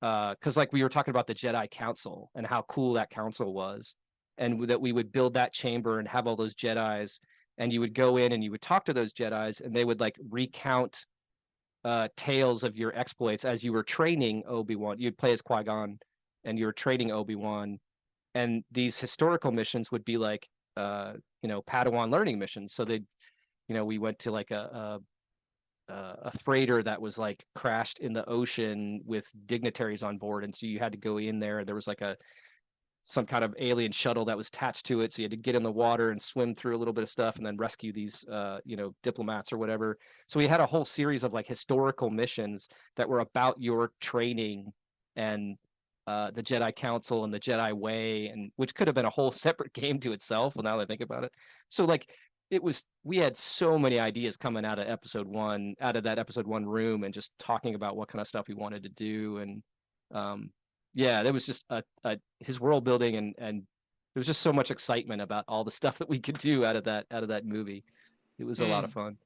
because like we were talking about the Jedi Council and how cool that council was, and that we would build that chamber and have all those Jedis, and you would go in and you would talk to those Jedis, and they would like recount tales of your exploits as you were training Obi-Wan. You'd play as Qui-Gon, and you were training Obi-Wan, and these historical missions would be like Padawan learning missions. So they, we went to like a freighter that was like crashed in the ocean with dignitaries on board, and so you had to go in there. There was like some kind of alien shuttle that was attached to it, so you had to get in the water and swim through a little bit of stuff and then rescue these diplomats or whatever. So we had a whole series of like historical missions that were about your training and the Jedi Council and the Jedi Way, and which could have been a whole separate game to itself. Well, now that I think about it, so like we had so many ideas coming out of episode one, out of that episode one room, and just talking about what kind of stuff we wanted to do. And there was just his world building, and there was just so much excitement about all the stuff that we could do out of that movie. It was a lot of fun.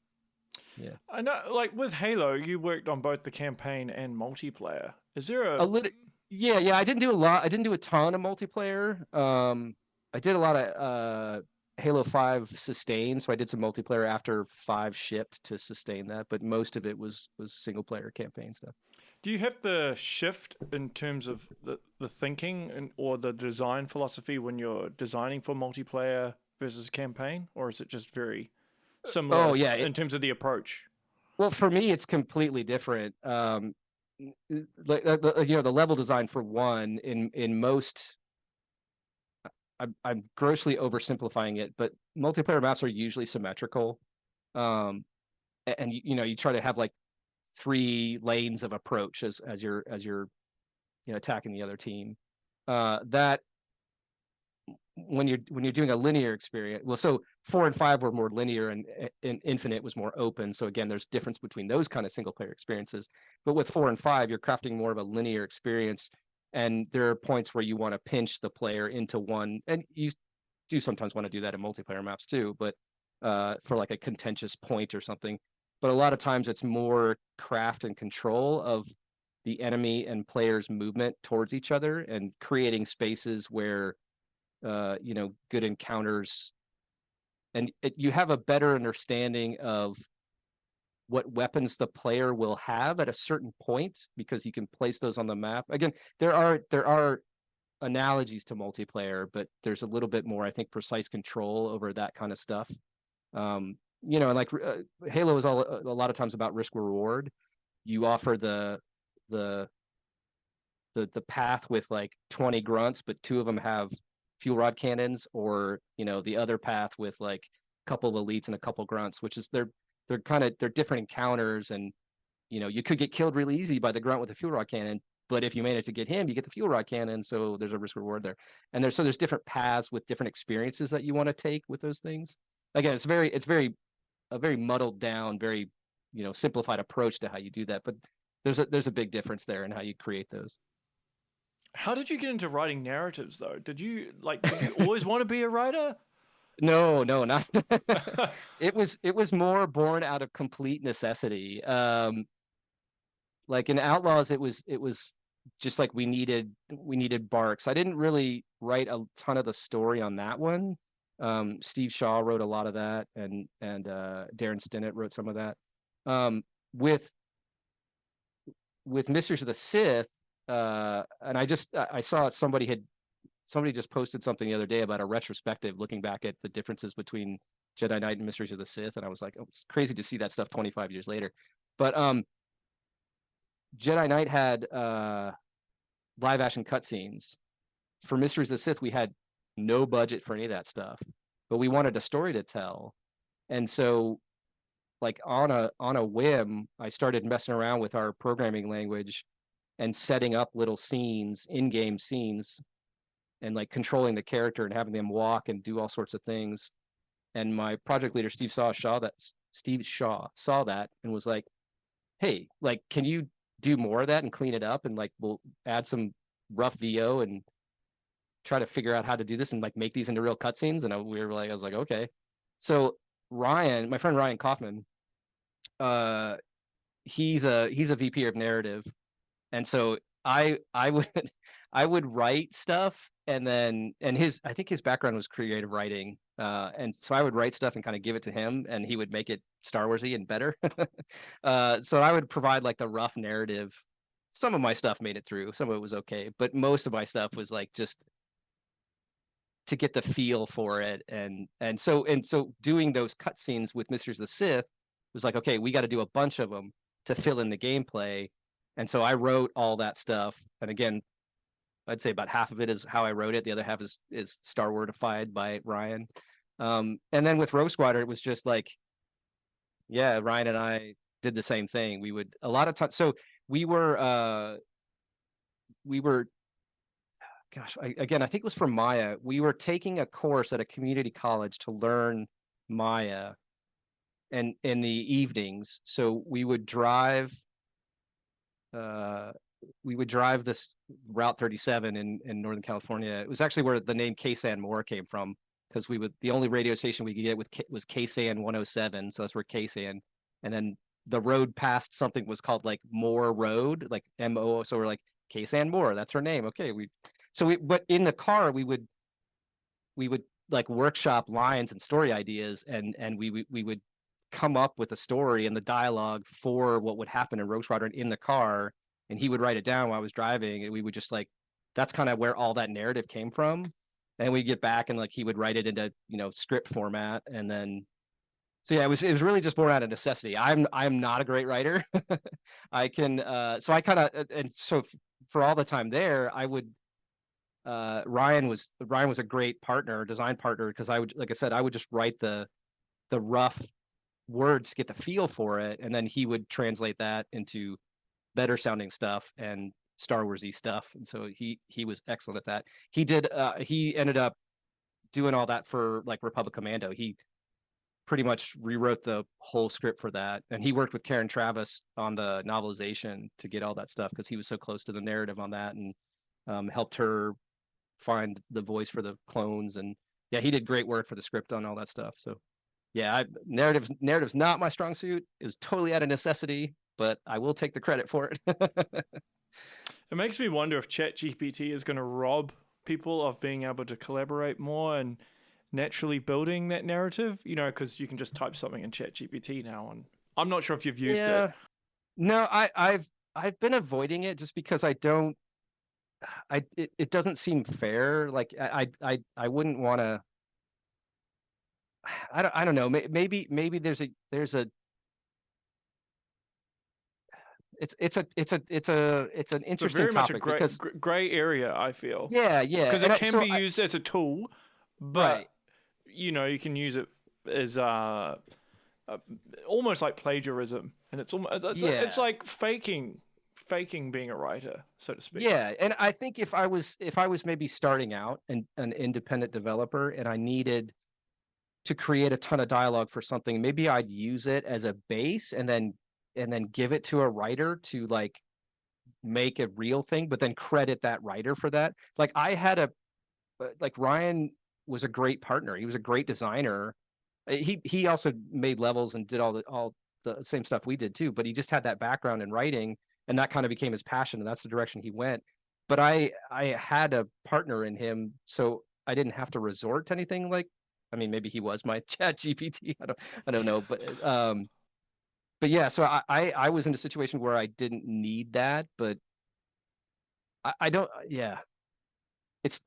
Yeah, I know. Like with Halo, you worked on both the campaign and multiplayer. Is there a little? Yeah. I didn't do a lot. I didn't do a ton of multiplayer. I did a lot of Halo 5 sustain, so I did some multiplayer after 5 shipped to sustain that, but most of it was single player campaign stuff. Do you have the shift in terms of the thinking or the design philosophy when you're designing for multiplayer versus campaign, or is it just very similar? Oh yeah, in terms of the approach. Well, for me, it's completely different. The level design for one in most. I'm grossly oversimplifying it, but multiplayer maps are usually symmetrical, and you try to have like 3 lanes of approach as you're attacking the other team. That when you're doing a linear experience, well, so 4 and 5 were more linear, and Infinite was more open. So again, there's difference between those kind of single player experiences. But with 4 and 5, you're crafting more of a linear experience. And there are points where you want to pinch the player into one, and you do sometimes want to do that in multiplayer maps too, but for like a contentious point or something. But a lot of times it's more craft and control of the enemy and players' movement towards each other, and creating spaces where good encounters, and you have a better understanding of what weapons the player will have at a certain point, because you can place those on the map. Again, there are analogies to multiplayer, but there's a little bit more, I think, precise control over that kind of stuff. And like Halo is a lot of times about risk reward. You offer the path with like 20 grunts, but 2 of them have fuel rod cannons, or the other path with like a couple of elites and a couple grunts, which is they're different encounters, and you could get killed really easy by the grunt with a fuel rod cannon, but if you manage to get him, you get the fuel rod cannon, so there's a risk reward there. And there's different paths with different experiences that you want to take with those things. Again, it's a very muddled down, very simplified approach to how you do that, but there's a big difference there in how you create those. How did you get into writing narratives though? Did you always want to be a writer? No, not. It was more born out of complete necessity. Like in Outlaws, it was just like we needed Barks. I didn't really write a ton of the story on that one. Steve Shaw wrote a lot of that, and Darren Stinnett wrote some of that. With Mysteries of the Sith, and I saw somebody just posted something the other day about a retrospective looking back at the differences between Jedi Knight and Mysteries of the Sith, and I was like, oh, it's crazy to see that stuff 25 years later. But Jedi Knight had live action cutscenes. For Mysteries of the Sith, we had no budget for any of that stuff, but we wanted a story to tell. And so like on a whim, I started messing around with our programming language and setting up little scenes, in-game scenes, and like controlling the character and having them walk and do all sorts of things. And my project leader, Steve Shaw saw that and was like, hey, like, can you do more of that and clean it up? And like, we'll add some rough VO and try to figure out how to do this and like make these into real cutscenes. And I was like, okay. So Ryan, my friend Ryan Kaufman, he's a VP of narrative, and so I would I would write stuff, and then I think his background was creative writing, and so I would write stuff and kind of give it to him, and he would make it Star Warsy and better. So I would provide like the rough narrative. Some of my stuff made it through, some of it was okay, but most of my stuff was like just to get the feel for it, and so doing those cutscenes with Mysteries of the Sith was like, okay, we got to do a bunch of them to fill in the gameplay. And so I wrote all that stuff. And again, I'd say about half of it is how I wrote it. The other half is Star Wardified by Ryan. And then with Rogue Squadron, it was just like, yeah, Ryan and I did the same thing. We would a lot of times. So we were, gosh, I think it was for Maya. We were taking a course at a community college to learn Maya, and in the evenings. So we would drive this Route 37 in Northern California. It was actually where the name KSAN Moore came from, because the only radio station we could get was KSAN 107. So that's where KSAN, and then the road past something was called like Moore Road, like MO. So we're like, KSAN Moore, that's her name. Okay. But in the car, we would like workshop lines and story ideas, and we would come up with a story and the dialogue for what would happen in Rogue Squadron in the car, and he would write it down while I was driving, and we would just like, that's kind of where all that narrative came from. And we get back and like he would write it into script format, and then so yeah, it was really just born out of necessity. I'm not a great writer. I can so I kind of, and so for all the time there, I would Ryan was a great partner, design partner, because I would, like I said, I would just write the rough words to get the feel for it, and then he would translate that into better sounding stuff and Star Warsy stuff. And so he was excellent at that. He ended up doing all that for like Republic Commando. He pretty much rewrote the whole script for that, and he worked with Karen Travis on the novelization to get all that stuff, because he was so close to the narrative on that, and helped her find the voice for the clones. And yeah, he did great work for the script on all that stuff. So yeah, narrative's not my strong suit. It was totally out of necessity, but I will take the credit for it. It makes me wonder if ChatGPT is going to rob people of being able to collaborate more and naturally building that narrative, because you can just type something in ChatGPT now, and I'm not sure if you've used it. No, I've been avoiding it just because it doesn't seem fair. Like I wouldn't want to. I don't know. Maybe there's a it's an interesting topic, because gray area, I feel. Yeah, because it can be used as a tool, but right. You can use it as almost like plagiarism, and it's like faking being a writer, so to speak. Yeah, and I think if I was maybe starting out and an independent developer, and I needed to create a ton of dialogue for something, maybe I'd use it as a base, and then give it to a writer to like make a real thing, but then credit that writer for that. Like Ryan was a great partner. He was a great designer. He also made levels and did all the same stuff we did too, but he just had that background in writing, and that kind of became his passion, and that's the direction he went. But I had a partner in him, so I didn't have to resort to anything like, I mean, maybe he was my ChatGPT. I don't know, but yeah, so I was in a situation where I didn't need that, but I don't, yeah.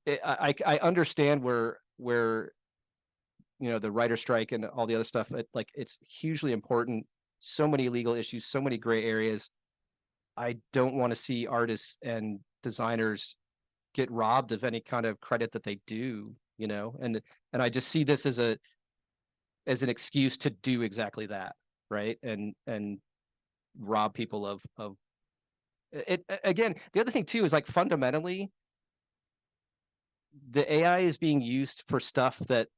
I understand where the writer strike and all the other stuff, it's hugely important. So many legal issues, so many gray areas. I don't want to see artists and designers get robbed of any kind of credit that they do, you know, and I just see this as an excuse to do exactly that, right? And rob people of it. Again, the other thing too is like fundamentally the AI is being used for stuff that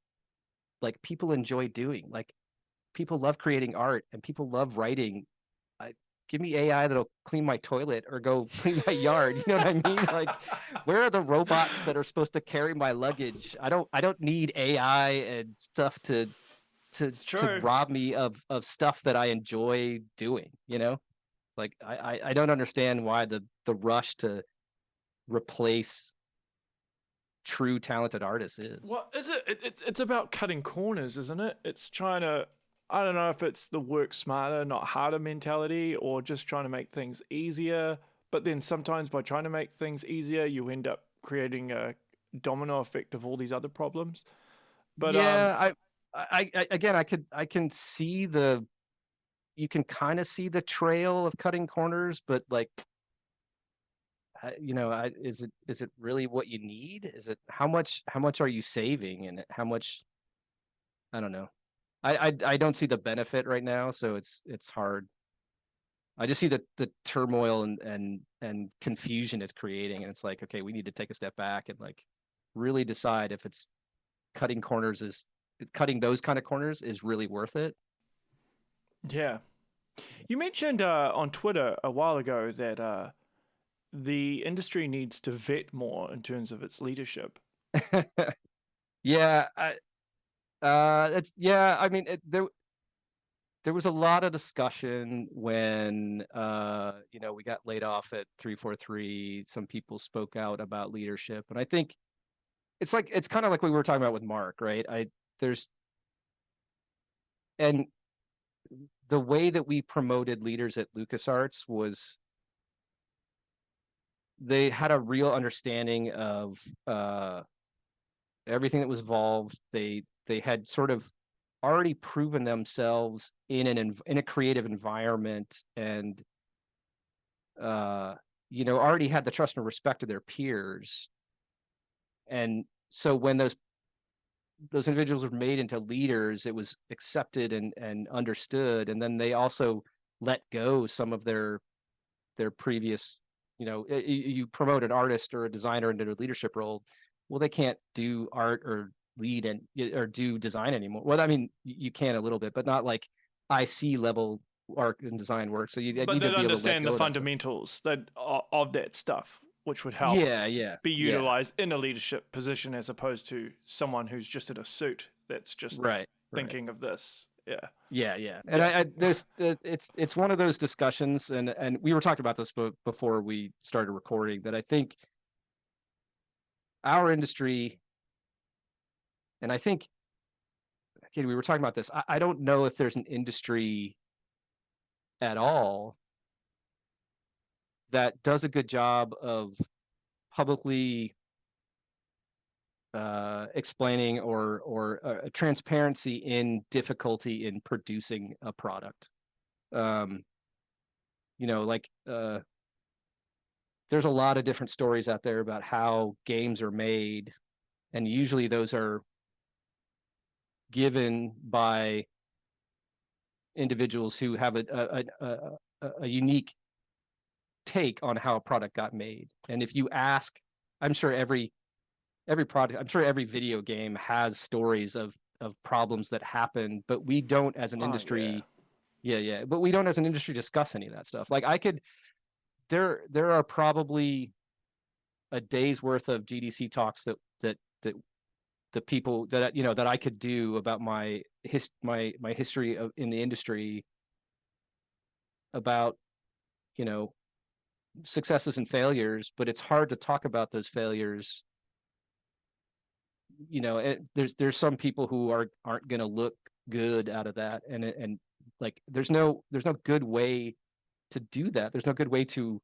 like people enjoy doing. Like people love creating art and people love writing. Give me AI that'll clean my toilet or go clean my yard. You know what I mean? Like, where are the robots that are supposed to carry my luggage? I don't need AI and stuff to rob me of stuff that I enjoy doing, you know? Like I don't understand why the rush to replace true talented artists is. Well, is it? It's about cutting corners, isn't it? It's trying to. I don't know if it's the work smarter, not harder mentality, or just trying to make things easier. But then sometimes by trying to make things easier, you end up creating a domino effect of all these other problems. But yeah, I again, I can see you can kind of see the trail of cutting corners, but like, you know, is it really what you need? Is it how much are you saving and how much? I don't know. I don't see the benefit right now, so it's hard. I just see the turmoil and confusion it's creating, and it's like, okay, we need to take a step back and like really decide if it's cutting those kind of corners is really worth it. yeah, you mentioned on Twitter a while ago that the industry needs to vet more in terms of its leadership. Yeah, it's yeah. I mean, there was a lot of discussion when you know, we got laid off at 343. Some people spoke out about leadership, and I think it's kind of like we were talking about with Mark, right? And the way that we promoted leaders at LucasArts was they had a real understanding of everything that was involved. They had sort of already proven themselves in a creative environment, and you know, already had the trust and respect of their peers. And so when those individuals were made into leaders, it was accepted and understood. And then they also let go some of their previous, you know, you promote an artist or a designer into a leadership role, well, they can't do art or lead or do design anymore. Well, I mean, you can a little bit, but not like IC level art and design work. So you But need to they'd be able to let understand go the of that stuff. fundamentals of that stuff, which would help Yeah, be utilized in a leadership position as opposed to someone who's just in a suit that's just right. thinking of this. Yeah. And I there's it's one of those discussions, and we were talking about this before we started recording, that I think our industry, and I think again, we were talking about this. I don't know if there's an industry at all that does a good job of publicly explaining or transparency in difficulty in producing a product. You know, like there's a lot of different stories out there about how games are made, and usually those are given by individuals who have a unique take on how a product got made. And if you ask, I'm sure every product, I'm sure every video game has stories of problems that happen, but we don't as an industry. Yeah. But we don't as an industry discuss any of that stuff. Like there are probably a day's worth of GDC talks that the people that, you know, that I could do about my history in the industry, about, you know, successes and failures, but it's hard to talk about those failures. You know, there's some people who aren't going to look good out of that, and like there's no good way to do that. There's no good way to,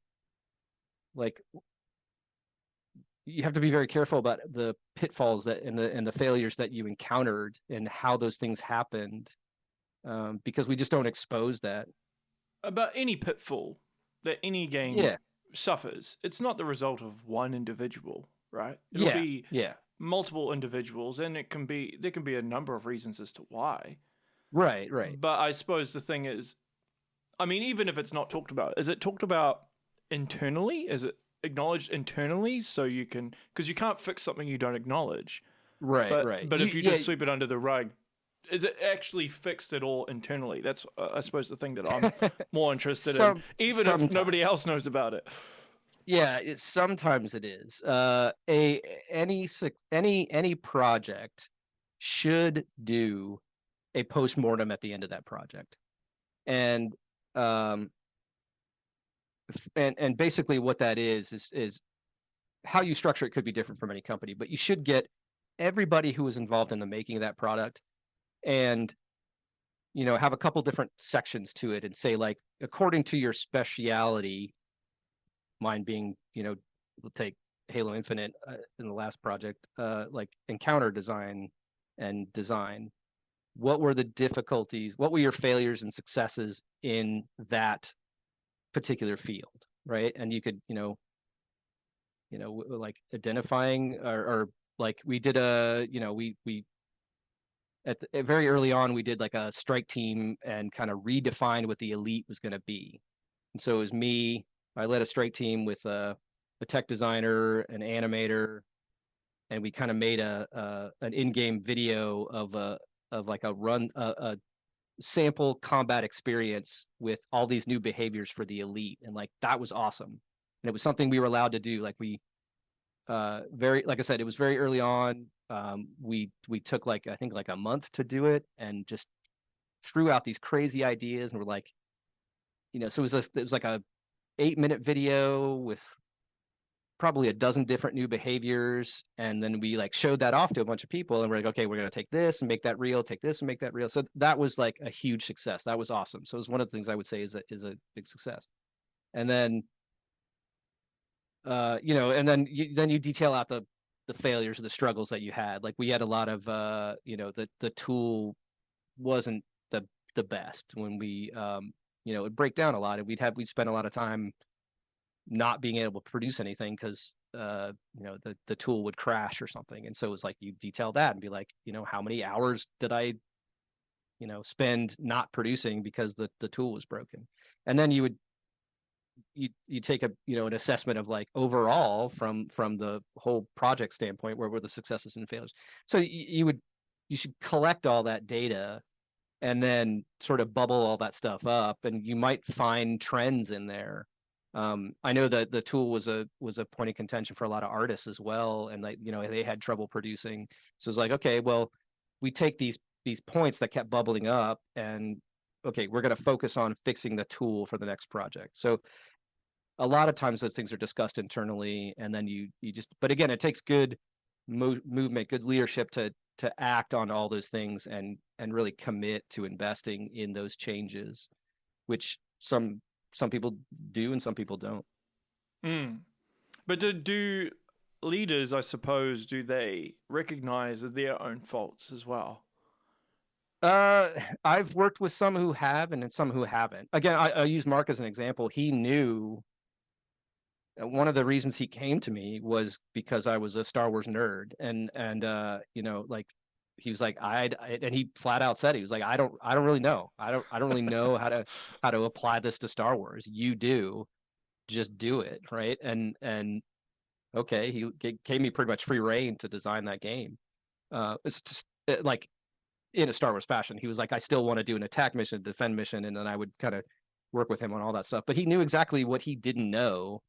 like, you have to be very careful about the pitfalls that and the failures that you encountered and how those things happened, because we just don't expose that. About any pitfall, that any game Yeah. suffers, it's not the result of one individual, right? It'll Yeah. be Yeah. multiple individuals, and there can be a number of reasons as to why. Right. Right. But I suppose the thing is, I mean, even if it's not talked about, is it talked about internally? Is it acknowledged internally so you can, because you can't fix something you don't acknowledge. Right. Right. But if you just sweep it under the rug, is it actually fixed at all internally? That's, I suppose, the thing that I'm more interested in, even if nobody else knows about it. Yeah, sometimes it is. Any project should do a post-mortem at the end of that project, and basically what that is how you structure it could be different from any company, but you should get everybody who was involved in the making of that product, and have a couple different sections to it, and say, like, according to your speciality, mine being, we'll take Halo Infinite in the last project, like encounter design and design. What were the difficulties? What were your failures and successes in that particular field, right? And you could, like identifying, or like we did we very early on, we did like a strike team and kind of redefined what the elite was going to be. And so it was me. I led a strike team with a tech designer, an animator, and we kind of made an in-game video of like a sample combat experience with all these new behaviors for the elite, and like that was awesome. And it was something we were allowed to do. Like we like I said, it was very early on. We took like, I think like a month to do it, and just threw out these crazy ideas, and we're like, so it was like a 8-minute video with probably a dozen different new behaviors, and then we like showed that off to a bunch of people, and we're like, okay, we're going to take this and make that real, take this and make that real. So that was like a huge success. That was awesome. So it was one of the things I would say is a big success. And then and then you detail out the failures or the struggles that you had. Like we had a lot of the tool wasn't the best when we it'd break down a lot, and we'd spend a lot of time not being able to produce anything because the tool would crash or something. And so it was like, you detail that and be like, how many hours did I spend not producing because the tool was broken. And then you take an assessment of like overall from the whole project standpoint, where were the successes and failures. So you should collect all that data and then sort of bubble all that stuff up, and you might find trends in there. I know that the tool was a point of contention for a lot of artists as well, and like they had trouble producing. So it's like, okay, well, we take these points that kept bubbling up, and okay, we're going to focus on fixing the tool for the next project. So a lot of times those things are discussed internally, and then you just, but again, it takes good movement, good leadership to act on all those things and really commit to investing in those changes, which some people do and some people don't. But do leaders, I suppose, do they recognize their own faults as well? I've worked with some who have and some who haven't. Again, I use Mark as an example. He knew, one of the reasons he came to me was because I was a Star Wars nerd, and like he was like, and he flat out said, he was like, I don't really know. I don't really know how to apply this to Star Wars. You do, just do it, right? And okay, he gave me pretty much free reign to design that game. It's just like in a Star Wars fashion. He was like, I still want to do an attack mission, defend mission, and then I would kind of work with him on all that stuff. But he knew exactly what he didn't know,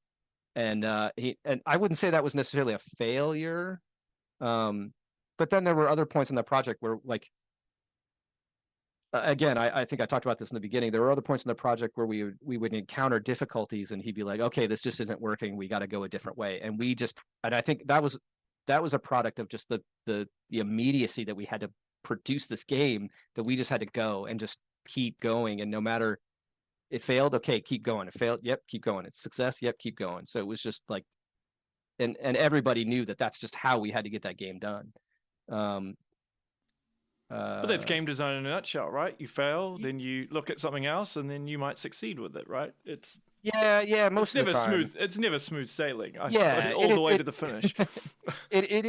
and I wouldn't say that was necessarily a failure. But then there were other points in the project where, like, again, I think I talked about this in the beginning. There were other points in the project where we would encounter difficulties, and he'd be like, okay, this just isn't working. We got to go a different way. And I think that was a product of just the immediacy that we had to produce this game, that we just had to go and just keep going. And no matter, it failed, okay, keep going. It failed, yep, keep going. It's success, yep, keep going. So it was just like, and everybody knew that that's just how we had to get that game done. But that's game design in a nutshell, right? You fail, then you look at something else, and then you might succeed with it, right? It's Yeah, It's most of the never time. smooth. It's never smooth sailing. I Yeah, suppose all the way to the finish. yeah, it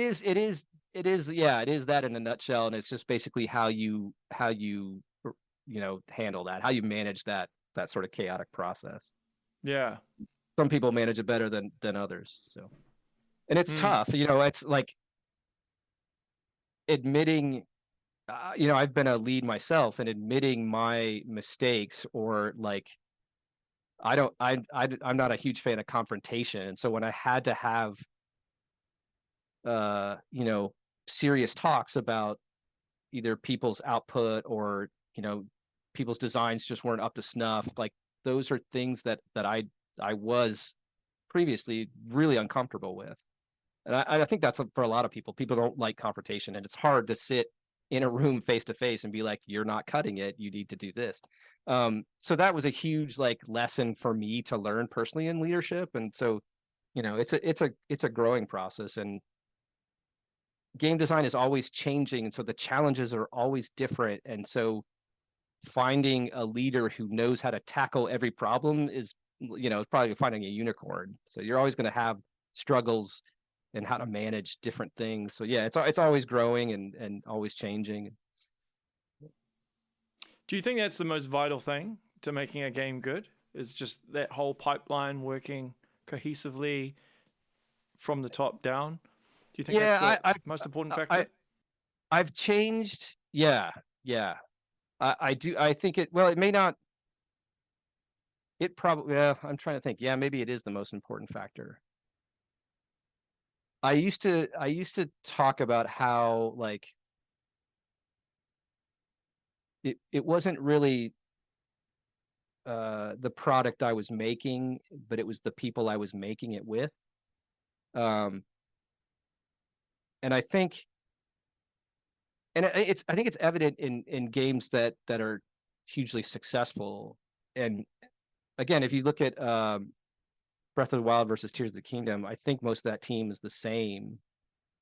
is that in a nutshell, and it's just basically how you handle that, how you manage that sort of chaotic process. Yeah. Some people manage it better than others. So, and it's Mm. tough. It's like admitting. I've been a lead myself, and admitting my mistakes, or like I don't I'm not a huge fan of confrontation, and so when I had to have uh you know serious talks about either people's output, or people's designs just weren't up to snuff, like those are things that I was previously really uncomfortable with. And I think that's for a lot of people. People don't like confrontation, and it's hard to sit in a room face to face and be like, you're not cutting it, you need to do this. So that was a huge like lesson for me to learn personally in leadership. And so it's a growing process, and game design is always changing, and so the challenges are always different. And so finding a leader who knows how to tackle every problem is probably finding a unicorn. So you're always going to have struggles and how to manage different things. So yeah, it's always growing and always changing. Do you think that's the most vital thing to making a game good? Is just that whole pipeline working cohesively from the top down? Do you think that's the most important factor? I've changed. Yeah, yeah. I do. I think it. Well, it may not. It probably. Yeah, I'm trying to think. Yeah, maybe it is the most important factor. I used to talk about how like it wasn't really the product I was making, but it was the people I was making it with. Um, and I think I think it's evident in games that are hugely successful. And again, if you look at Breath of the Wild versus Tears of the Kingdom, I think most of that team is the same.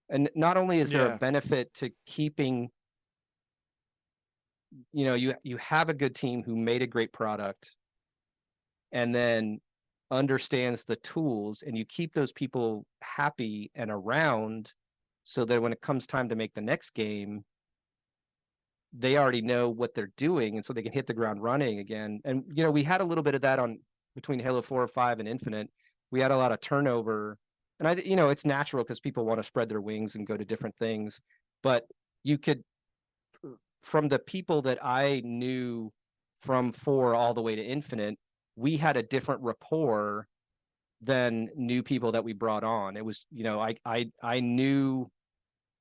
And not only is there a benefit to keeping, you have a good team who made a great product and then understands the tools, and you keep those people happy and around, so that when it comes time to make the next game, they already know what they're doing, and so they can hit the ground running again. And we had a little bit of that on between Halo 4 or 5 and Infinite. We had a lot of turnover, and it's natural because people want to spread their wings and go to different things. But you could, from the people that I knew from 4 all the way to Infinite, we had a different rapport than new people that we brought on. It was, I knew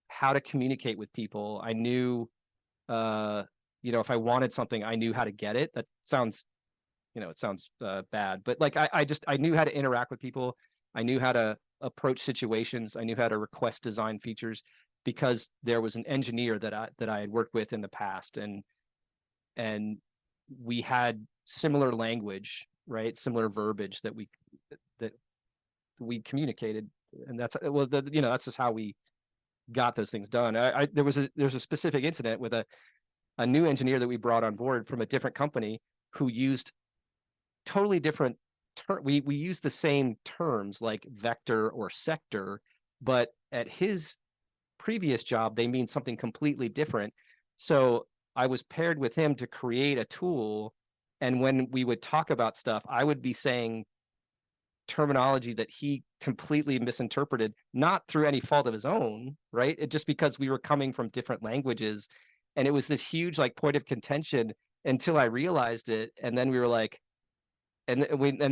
how to communicate with people. I knew, if I wanted something, I knew how to get it. That sounds, it sounds bad, but like I knew how to interact with people. I knew how to approach situations. I knew how to request design features because there was an engineer that I had worked with in the past, and we had similar language, right? Similar verbiage that we communicated, and that's that's just how we got those things done. There's a specific incident with a new engineer that we brought on board from a different company who used totally different we used the same terms like vector or sector, but at his previous job they mean something completely different. So I was paired with him to create a tool, and when we would talk about stuff, I would be saying terminology that he completely misinterpreted, not through any fault of his own, right? It just because we were coming from different languages, and it was this huge like point of contention until I realized it, and then we were like, and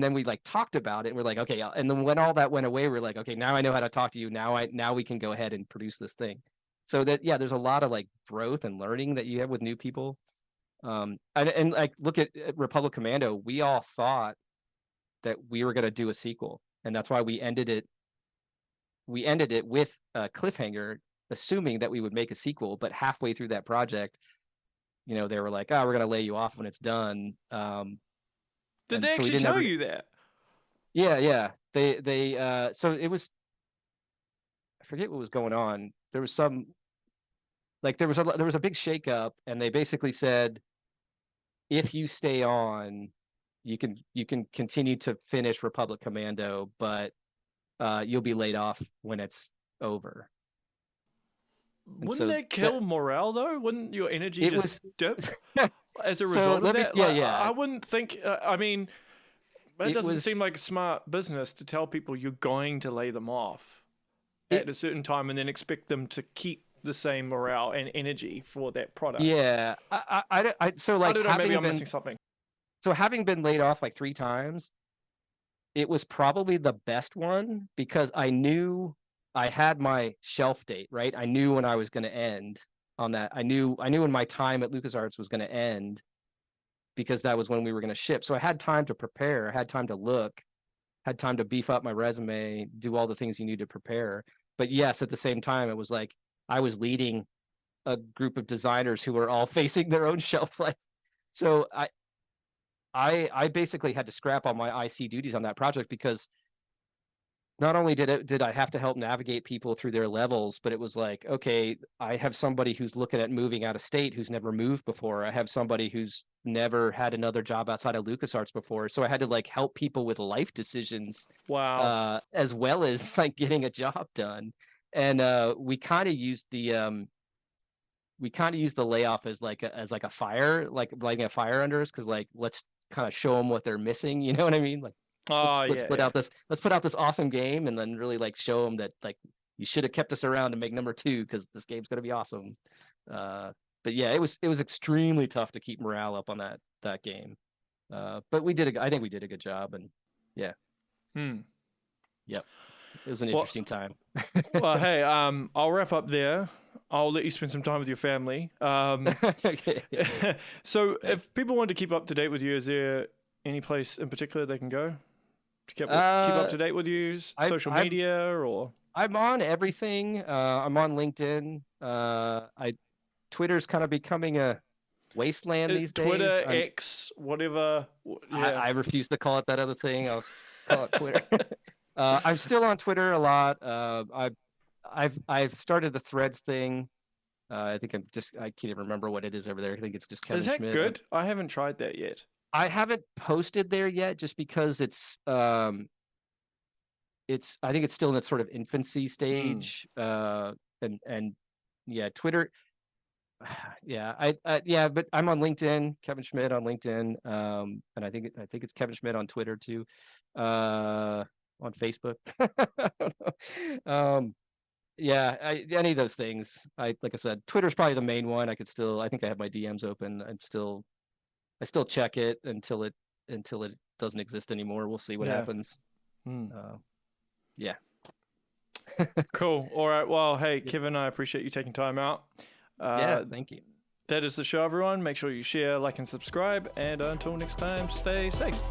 then we like talked about it, and we're like, okay, and then when all that went away, we're like, okay, now I know how to talk to you. Now we can go ahead and produce this thing. So that there's a lot of like growth and learning that you have with new people. And like look at Republic Commando, we all thought that we were going to do a sequel, and that's why we ended it with a cliffhanger, assuming that we would make a sequel. But halfway through that project, they were like, oh, we're going to lay you off when it's done. Did they actually tell you that? Yeah. They so it was, I forget what was going on. There was some, like there was a big shakeup, and they basically said, if you stay on, you can continue to finish Republic Commando, but you'll be laid off when it's over. Wouldn't that kill morale though? Wouldn't your energy just dip as a So result of let me- that? yeah, Like, yeah. I wouldn't think. I mean, it doesn't was- seem like a smart business to tell people you're going to lay them off at a certain time and then expect them to keep the same morale and energy for that product. Yeah, so like I don't know. Maybe I'm been, missing something. so having been laid off like 3 times, it was probably the best one because I knew I had my shelf date, right? I knew when I was going to end on that. I knew when my time at LucasArts was going to end because that was when we were going to ship. So I had time to prepare, I had time to look, had time to beef up my resume, do all the things you need to prepare. But yes, at the same time, it was like I was leading a group of designers who were all facing their own shelf life. So I basically had to scrap all my IC duties on that project because not only did I have to help navigate people through their levels, but it was like, okay, I have somebody who's looking at moving out of state who's never moved before. I have somebody who's never had another job outside of LucasArts before. So I had to like help people with life decisions. Wow. As well as like getting a job done. And we kind of used the layoff as like a fire, like lighting a fire under us, because like let's kind of show them what they're missing. You know what I mean? Like let's put out this awesome game, and then really like show them that like you should have kept us around to make number 2 because this game's gonna be awesome. But yeah, it was extremely tough to keep morale up on that game. But I think we did a good job, and yeah. Yep. It was an interesting time. Well, hey, I'll wrap up there. I'll let you spend some time with your family. Okay. So if people want to keep up to date with you, is there any place in particular they can go to keep up to date with you? Social media or? I'm on everything. I'm on LinkedIn. Twitter's kind of becoming a wasteland these days. Twitter, X, whatever. Yeah. I refuse to call it that other thing. I'll call it Twitter. I'm still on Twitter a lot. I've started the Threads thing. I think I can't even remember what it is over there. I think it's just Kevin Schmitt. Is that good? I haven't tried that yet. I haven't posted there yet, just because I think it's still in its sort of infancy stage. And yeah, Twitter. Yeah, but I'm on LinkedIn, Kevin Schmitt on LinkedIn. And I think it's Kevin Schmitt on Twitter too. On Facebook. Yeah, any of those things. Like I said, Twitter's probably the main one. I think I have my DMs open. I still check it until it doesn't exist anymore. We'll see what happens. Yeah. Cool. All right. Well, hey, Kevin, I appreciate you taking time out. Yeah, thank you. That is the show, everyone. Make sure you share, like, and subscribe. And until next time, stay safe.